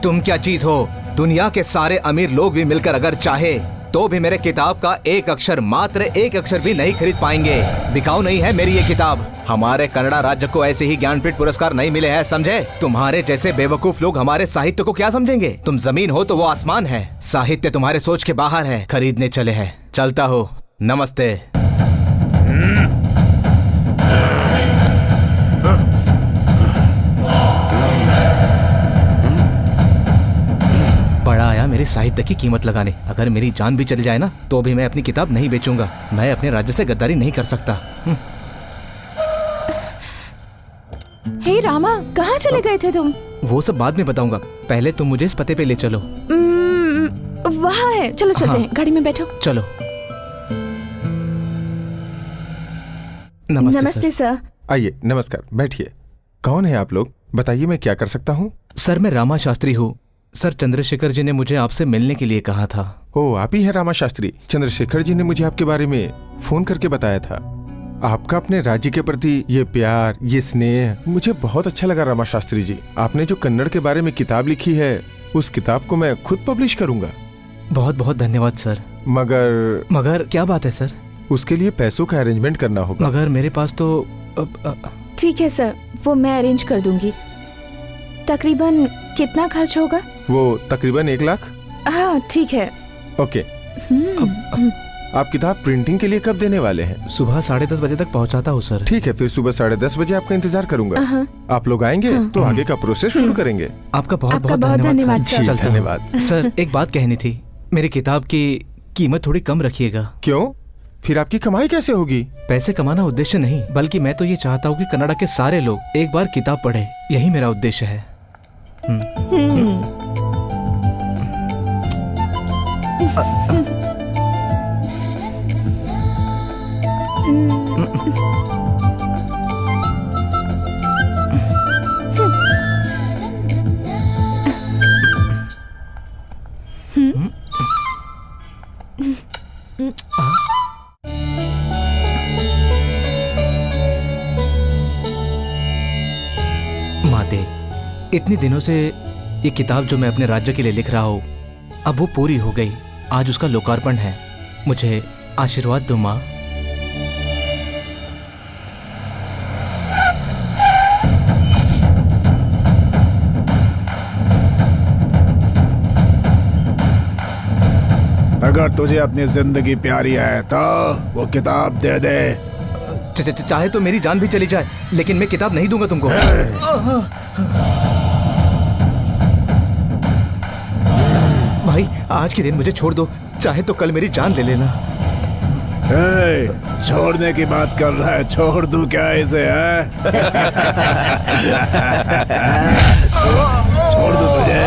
तुम क्या चीज हो? दुनिया के सारे अमीर लोग भी मिलकर अगर चाहे तो भी मेरे किताब का एक अक्षर, मात्र एक अक्षर भी नहीं खरीद पाएंगे। बिकाऊ नहीं है मेरी ये किताब। हमारे कन्नड़ा राज्य को ऐसे ही ज्ञानपीठ पुरस्कार नहीं मिले हैं, समझे? तुम्हारे जैसे बेवकूफ लोग हमारे साहित्य को क्या समझेंगे? तुम जमीन हो तो वो आसमान है। साहित्य तुम्हारे सोच के बाहर है। खरीदने चले हैं। चलता हो। नमस्ते। बड़ा आया मेरे साहित्य की कीमत लगाने। अगर मेरी जान भी चली जाए ना तो भी मैं अपनी किताब नहीं बेचूंगा। मैं अपने राज्य से गद्दारी नहीं कर सकता। हे रामा, कहाँ चले गए थे तुम? वो सब बाद में बताऊंगा, पहले तुम मुझे इस पते पे ले चलो। वहाँ है, चलो चलते हैं। गाड़ी में बैठो। चलो। नमस्ते सर। आइए, नमस्कार, बैठिए। कौन है आप लोग? बताइए, मैं क्या कर सकता हूँ? सर, मैं रामा शास्त्री हूँ। सर, चंद्रशेखर जी ने मुझे आपसे मिलने के लिए कहा था। ओ, आप ही हैं रामा शास्त्री। चंद्रशेखर जी ने मुझे आपके बारे में फोन करके बताया था। आपका अपने राज्य के प्रति ये प्यार, ये स्नेह मुझे बहुत अच्छा लगा रामा शास्त्री जी। आपने जो कन्नड़ के बारे में किताब लिखी है, उस किताब को मैं खुद पब्लिश करूंगा। बहुत बहुत धन्यवाद सर। मगर क्या बात है सर? उसके लिए पैसों का अरेंजमेंट करना होगा। मगर मेरे पास तो ठीक है सर, वो मैं अरेंज कर दूंगी। तकरीबन कितना खर्च होगा? वो तकरीबन 1 लाख। हाँ ठीक है। ओके। आप किताब प्रिंटिंग के लिए कब देने वाले हैं? सुबह 10:30 बजे तक पहुंचाता हूँ सर। ठीक है, फिर सुबह 10:30 बजे आपका इंतजार करूंगा। आप लोग आएंगे तो आगे का प्रोसेस शुरू करेंगे। आपका बहुत बहुत धन्यवाद सर। धन्यवाद सर। एक बात कहनी थी, मेरी किताब की कीमत थोड़ी कम रखिएगा। क्यों? फिर आपकी कमाई कैसे होगी? पैसे कमाना उद्देश्य नहीं, बल्कि मैं तो ये चाहता हूँ कि कनाडा के सारे लोग एक बार किताब पढ़े। यही मेरा उद्देश्य है। माते, इतने दिनों से ये किताब जो मैं अपने राज्य के लिए लिख रहा हूँ, अब वो पूरी हो गई। आज उसका लोकार्पण है। मुझे आशीर्वाद दो माँ। अगर तुझे अपनी जिंदगी प्यारी है तो वो किताब दे दे। चाहे तो मेरी जान भी चली जाए, लेकिन मैं किताब नहीं दूंगा तुमको। भाई, आज के दिन मुझे छोड़ दो, चाहे तो कल मेरी जान ले लेना। छोड़ने की बात कर रहा है, छोड़ दूं क्या इसे? छोड़ दूं तुझे?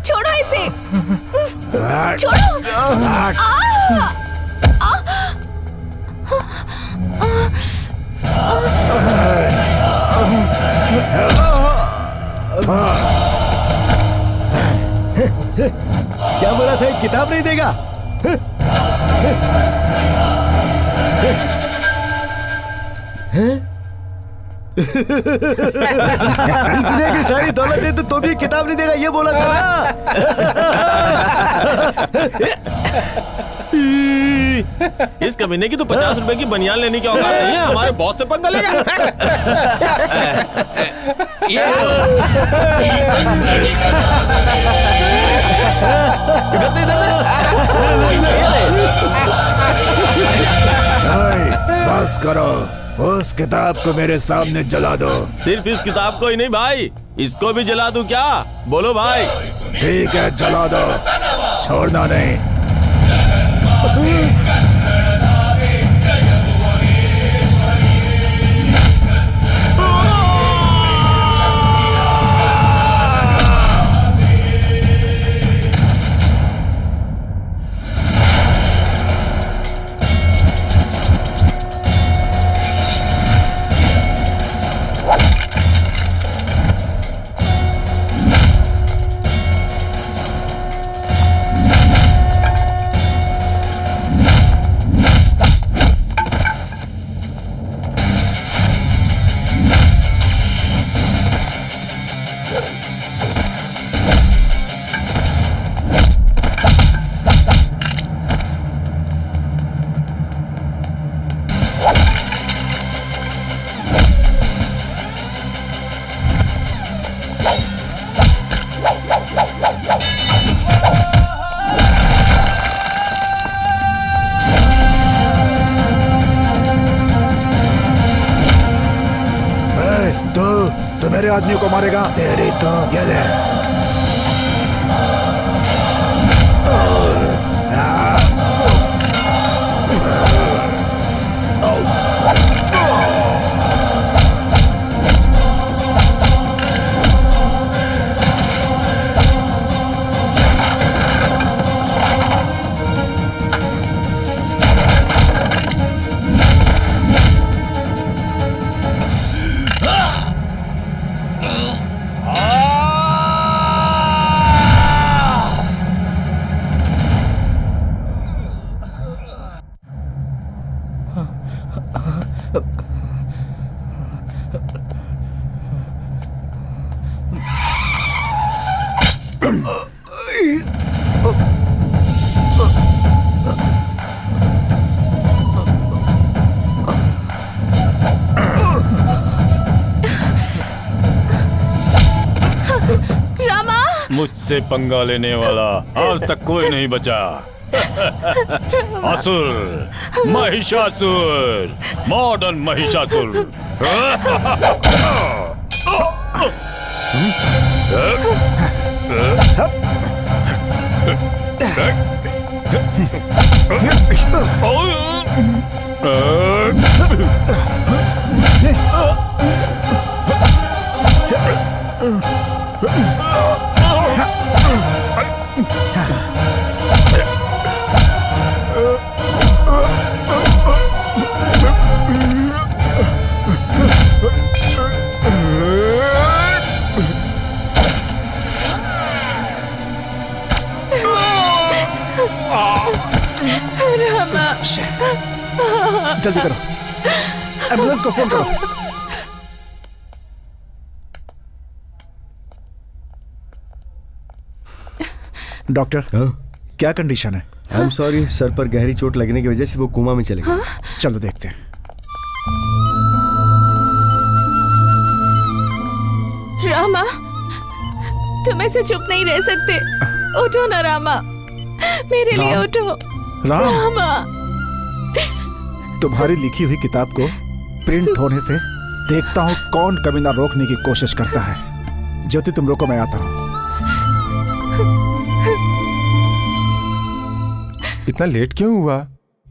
छोड़ो इसे, छोड़ो। क्या बोला था, एक किताब नहीं देगा? इस दुनिया की सारी दौलत दे तो भी किताब नहीं देगा, ये बोला था ना। इस कमीने की तो 50 रुपए की बनियान लेने की औकात नहीं है, हमारे बॉस से पंगा लेगा। बस करो, उस किताब को मेरे सामने जला दो। सिर्फ इस किताब को ही नहीं भाई, इसको भी जला दूं क्या? बोलो भाई। ठीक है, जला दो, छोड़ना नहीं। तो मेरे आदमी को मारेगा, तेरी तो ये दे। मुझसे पंगा लेने वाला आज तक कोई नहीं बचा। असुर, महिषासुर, मॉडर्न महिषासुर। जल्दी करो, एम्बुलेंस को फोन करो। डॉक्टर, क्या कंडीशन है? आई एम सॉरी, सर पर गहरी चोट लगने की वजह से वो कोमा में चले गए। चलो देखते हैं। रामा, तुम ऐसे चुप नहीं रह सकते। उठो ना रामा, मेरे लिए उठो। रामा, तुम्हारी लिखी हुई किताब को प्रिंट होने से देखता हूँ कौन कमीना रोकने की कोशिश करता है। ज्योति, तुम रोको, मैं आता हूँ। इतना लेट क्यों हुआ?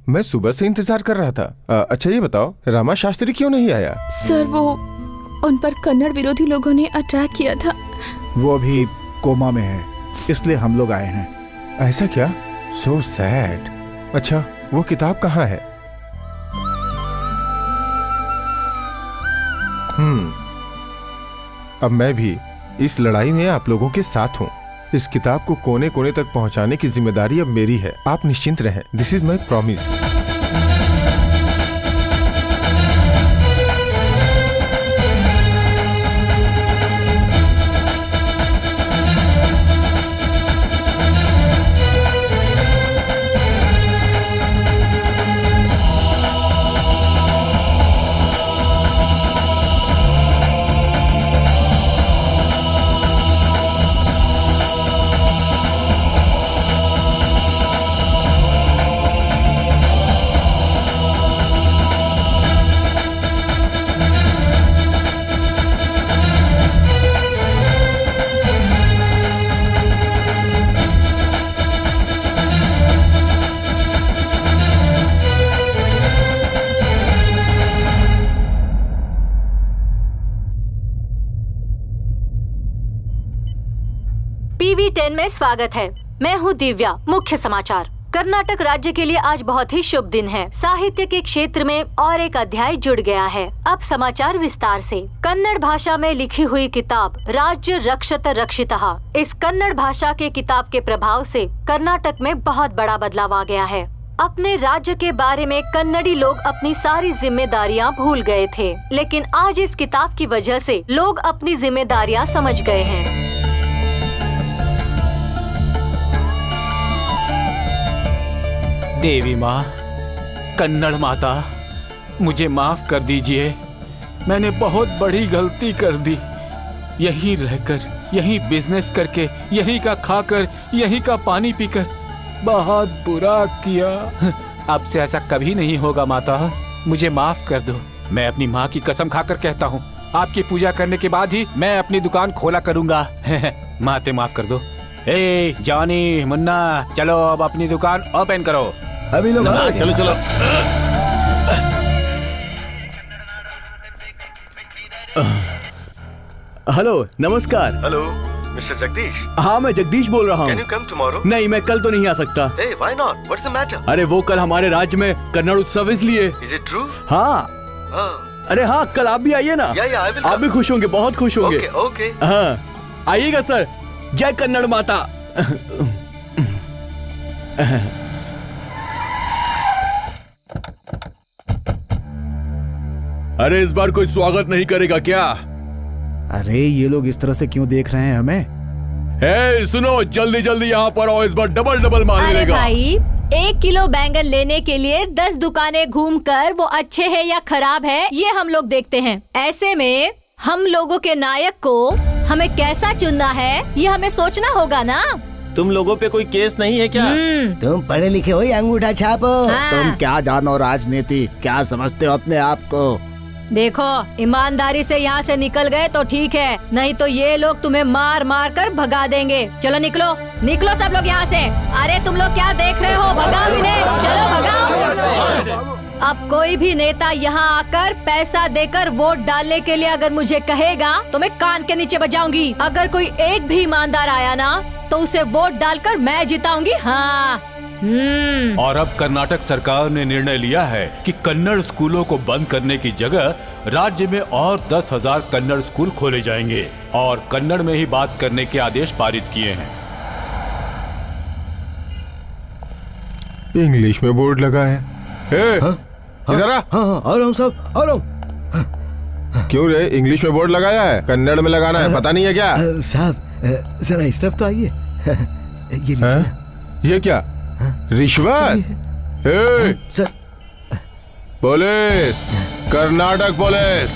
मैं सुबह से इंतजार कर रहा था। अच्छा ये बताओ, रामा शास्त्री क्यों नहीं आया? सर वो उन पर कन्नड़ विरोधी लोगों ने अटैक किया था। वो भी कोमा में है, इसलिए हम लोग आए हैं। ऐसा क्या? So sad. अच्छा, वो किताब कहाँ है? अब मैं भी इस लड़ाई में आप लोगों के साथ हूँ। इस किताब को कोने कोने तक पहुँचाने की जिम्मेदारी अब मेरी है। आप निश्चिंत रहें। This is my promise. PV10 में स्वागत है। मैं हूँ दिव्या। मुख्य समाचार। कर्नाटक राज्य के लिए आज बहुत ही शुभ दिन है। साहित्य के क्षेत्र में और एक अध्याय जुड़ गया है। अब समाचार विस्तार से। कन्नड़ भाषा में लिखी हुई किताब राज्य रक्षत रक्षितः। इस कन्नड़ भाषा के किताब के प्रभाव से कर्नाटक में बहुत बड़ा बदलाव आ गया है। अपने राज्य के बारे में कन्नड़ी लोग अपनी सारी जिम्मेदारियां भूल गए थे, लेकिन आज इस किताब की वजह से लोग अपनी जिम्मेदारियां समझ गए हैं। देवी माँ, कन्नड़ माता, मुझे माफ कर दीजिए। मैंने बहुत बड़ी गलती कर दी। यहीं रहकर, यहीं बिजनेस करके, यहीं का खाकर, यहीं का पानी पीकर बहुत बुरा किया। अब से ऐसा कभी नहीं होगा माता, मुझे माफ कर दो। मैं अपनी माँ की कसम खाकर कहता हूँ, आपकी पूजा करने के बाद ही मैं अपनी दुकान खोला करूँगा। माते माफ कर दो। ए जॉनी, मुन्ना, चलो अब अपनी दुकान ओपन करो। अभी लोग चलो चलो। हेलो, नमस्कार। Hello mister Jagdish. हाँ, मैं जगदीश बोल रहा कैन हूँ। You come tomorrow? नहीं, मैं कल तो नहीं आ सकता। Hey, why not? What's the matter? अरे वो कल हमारे राज्य में कन्नड़ उत्सव इसलिए। Is it true? हाँ। Oh, अरे हाँ, कल आप भी आइए ना। Yeah, I will आप come. भी खुश होंगे, बहुत खुश होंगे। okay, okay. हाँ, आइएगा सर। जय कन्नड़ माता। अरे इस बार कोई स्वागत नहीं करेगा क्या? अरे ये लोग इस तरह से क्यों देख रहे हैं हमें? हे सुनो, जल्दी जल्दी यहाँ पर आओ, इस बार डबल डबल माल अरे मिलेगा। भाई, 1 किलो बैंगन लेने के लिए 10 दुकानें घूमकर वो अच्छे हैं या खराब है ये हम लोग देखते हैं। ऐसे में हम लोगों के नायक को हमें कैसा चुनना है ये हमें सोचना होगा ना। तुम लोगों पे कोई केस नहीं है क्या? तुम पढ़े लिखे हो या अंगूठा छापो? हाँ। तुम क्या जानो राजनीति, क्या समझते हो अपने आप को? देखो, ईमानदारी से यहाँ से निकल गए तो ठीक है, नहीं तो ये लोग तुम्हें मार मार कर भगा देंगे। चलो निकलो, निकलो सब लोग यहाँ से। अरे तुम लोग क्या देख रहे हो? भगाओ इन्हें, चलो भगाओ। अब कोई भी नेता यहाँ आकर पैसा देकर वोट डालने के लिए अगर मुझे कहेगा तो मैं कान के नीचे बजाऊंगी। अगर कोई एक भी ईमानदार आया ना तो उसे वोट डालकर मैं जिताऊंगी। हाँ। और अब कर्नाटक सरकार ने निर्णय लिया है कि कन्नड़ स्कूलों को बंद करने की जगह राज्य में और 10,000 कन्नड़ स्कूल खोले जाएंगे और कन्नड़ में ही बात करने के आदेश पारित किए हैं। इंग्लिश में बोर्ड लगा है। इधर आ। हाँ, आ रहा हूँ साहब, आ रहा हूँ। क्यों रे, इंग्लिश में बोर्ड लगाया है, कन्नड़ में लगाना है, पता नहीं है क्या? साहब जरा इस तरफ तो आइए। ये लीजिए ना। ये क्या रिश्वत? Sir, police, Karnataka police.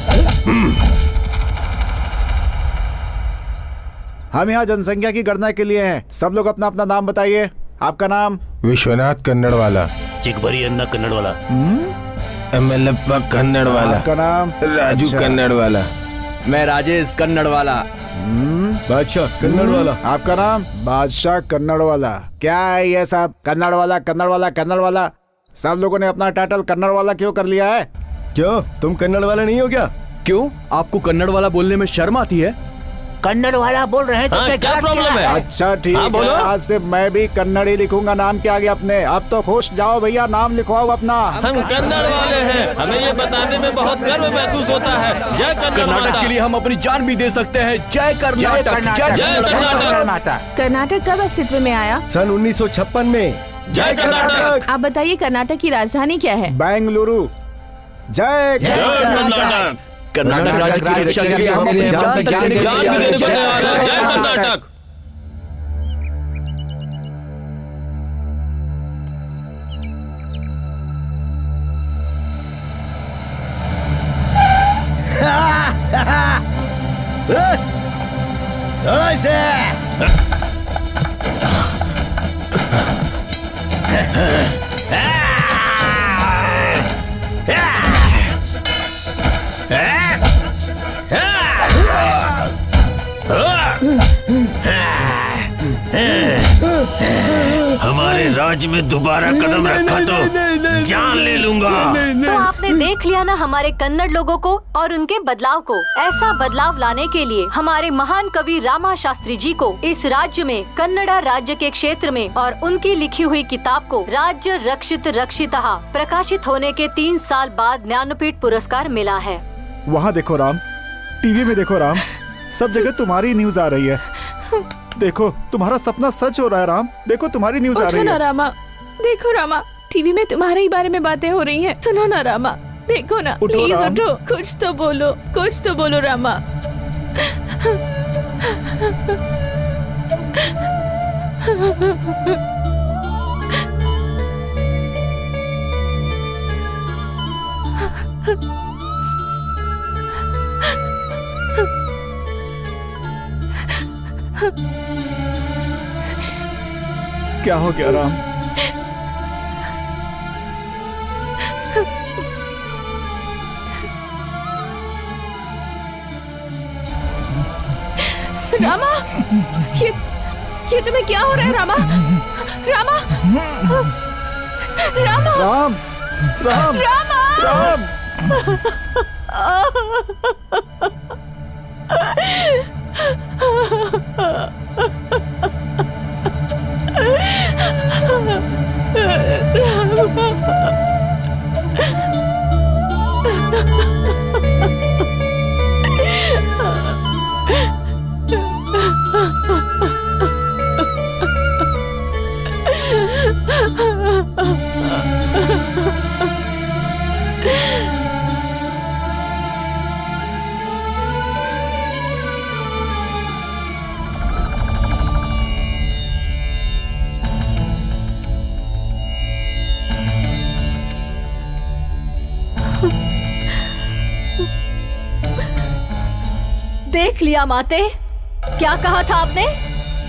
हम यहाँ जनसंख्या की गणना के लिए हैं। सब लोग अपना अपना नाम बताइए। आपका नाम? विश्वनाथ कन्नड़ वाला। चिकबरी अन्ना कन्नड़ वाला। एमएलएप्पा कन्नड़ वाला। आपका नाम? राजू अच्छा। कन्नड़ वाला। मैं राजेश कन्नड़ वाला। बादशाह कन्नड़ वाला। आपका नाम? बादशाह कन्नड़ वाला। क्या है ये सब? कन्नड़ वाला, कन्नड़ वाला, कन्नड़ वाला। सब लोगों ने अपना टाइटल कन्नड़ वाला क्यों कर लिया है? क्यों तुम कन्नड़ वाला नहीं हो क्या? क्यों, आपको कन्नड़ वाला बोलने में शर्म आती है? कन्नड़ वाला बोल रहे हैं तो उसमें क्या गलत प्रॉब्लम है? अच्छा ठीक हाँ, है, बोलो। आज से मैं भी कन्नड़ ही लिखूंगा नाम के आगे अपने। अब तो खुश जाओ भैया, नाम लिखवाओ अपना। हम कन्नड़ वाले हैं, हमें ये बताने में बहुत गर्व महसूस होता है। जय कन्नड़ कर्नाटक माता। के लिए हम अपनी जान भी दे सकते हैं। जय कर्नाटक, जय कर्नाटक। कर्नाटक कब अस्तित्व में आया? सन 1956 में। जय कर्नाटक। आप बताइए कर्नाटक की राजधानी क्या है? बेंगलुरु। जय कर्नाटक। कर्नाटक राज्य की रक्षा के लिए हम अपनी जान तक देने को जान भी तैयार देने को हैं। तैयार हैं। जय कर्नाटक। थोड़ा से हमारे राज्य में दोबारा कदम रखा तो जान ले लूंगा। तो आपने देख लिया ना हमारे कन्नड़ लोगों को और उनके बदलाव को। ऐसा बदलाव लाने के लिए हमारे महान कवि रामा शास्त्री जी को इस राज्य में कन्नड़ा राज्य के क्षेत्र में और उनकी लिखी हुई किताब को राज्य रक्षित रक्षितः प्रकाशित होने के 3 साल बाद ज्ञानपीठ पुरस्कार मिला है। वहाँ देखो राम, टीवी में देखो राम, सब जगह तुम्हारी न्यूज आ रही है। देखो तुम्हारा सपना सच हो रहा है राम, देखो तुम्हारी न्यूज आ उठो रही ना है। रामा, देखो रामा, टीवी में तुम्हारे ही बारे में बातें हो रही हैं। सुनो ना रामा, देखो ना, उठो प्लीज राम। उठो, कुछ तो बोलो, कुछ तो बोलो रामा। क्या हो गया राम? रामा, ये तुम्हें क्या हो रहा है रामा? रामा, रामा, राम राम रामा, राम। देख लिया माते, क्या कहा था आपने?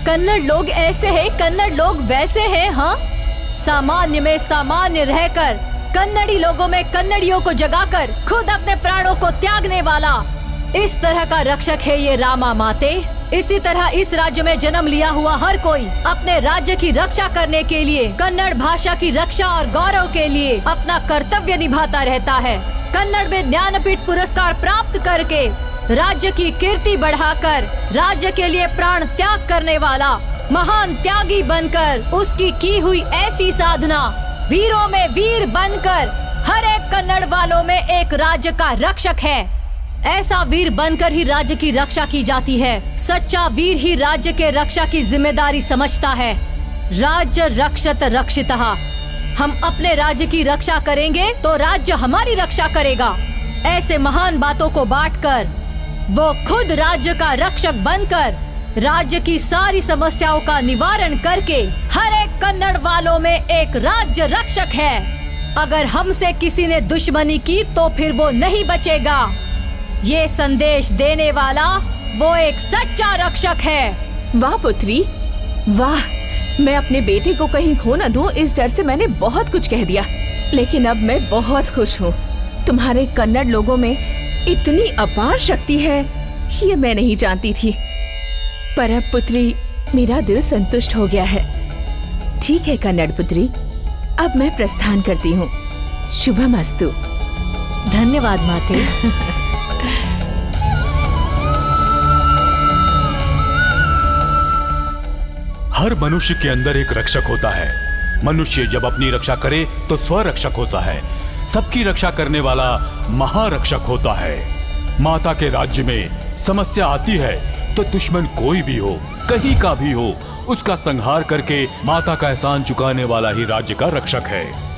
कन्नड़ लोग ऐसे हैं, कन्नड़ लोग वैसे हैं। हाँ, सामान्य में सामान्य रहकर कन्नड़ी लोगों में कन्नड़ियों को जगाकर खुद अपने प्राणों को त्यागने वाला इस तरह का रक्षक है ये रामा माते। इसी तरह इस राज्य में जन्म लिया हुआ हर कोई अपने राज्य की रक्षा करने के लिए, कन्नड़ भाषा की रक्षा और गौरव के लिए अपना कर्तव्य निभाता रहता है। कन्नड़ में ज्ञानपीठ पुरस्कार प्राप्त करके राज्य की कीर्ति बढ़ाकर राज्य के लिए प्राण त्याग करने वाला महान त्यागी बनकर उसकी की हुई ऐसी साधना, वीरों में वीर बनकर हर एक कन्नड़ वालों में एक राज्य का रक्षक है। ऐसा वीर बनकर ही राज्य की रक्षा की जाती है। सच्चा वीर ही राज्य के रक्षा की जिम्मेदारी समझता है। राज्य रक्षत रक्षितः। हम अपने राज्य की रक्षा करेंगे तो राज्य हमारी रक्षा करेगा। ऐसे महान बातों को बांटकर वो खुद राज्य का रक्षक बनकर राज्य की सारी समस्याओं का निवारण करके हर एक कन्नड़ वालों में एक राज्य रक्षक है। अगर हमसे किसी ने दुश्मनी की तो फिर वो नहीं बचेगा। ये संदेश देने वाला वो एक सच्चा रक्षक है। वाह पुत्री, वाह। मैं अपने बेटे को कहीं खो न दूं, इस डर से मैंने बहुत कुछ कह दिया, लेकिन अब मैं बहुत खुश हूँ। तुम्हारे कन्नड़ लोगों में इतनी अपार शक्ति है, ये मैं नहीं जानती थी। पर अब पुत्री, मेरा दिल संतुष्ट हो गया है। ठीक है कन्नड़ पुत्री, अब मैं प्रस्थान करती हूँ। शुभमस्तु। धन्यवाद माते। हर मनुष्य के अंदर एक रक्षक होता है। मनुष्य जब अपनी रक्षा करे तो स्वरक्षक होता है। सबकी रक्षा करने वाला महारक्षक होता है। माता के राज्य में समस्या आती है तो दुश्मन कोई भी हो, कहीं का भी हो, उसका संहार करके माता का एहसान चुकाने वाला ही राज्य का रक्षक है।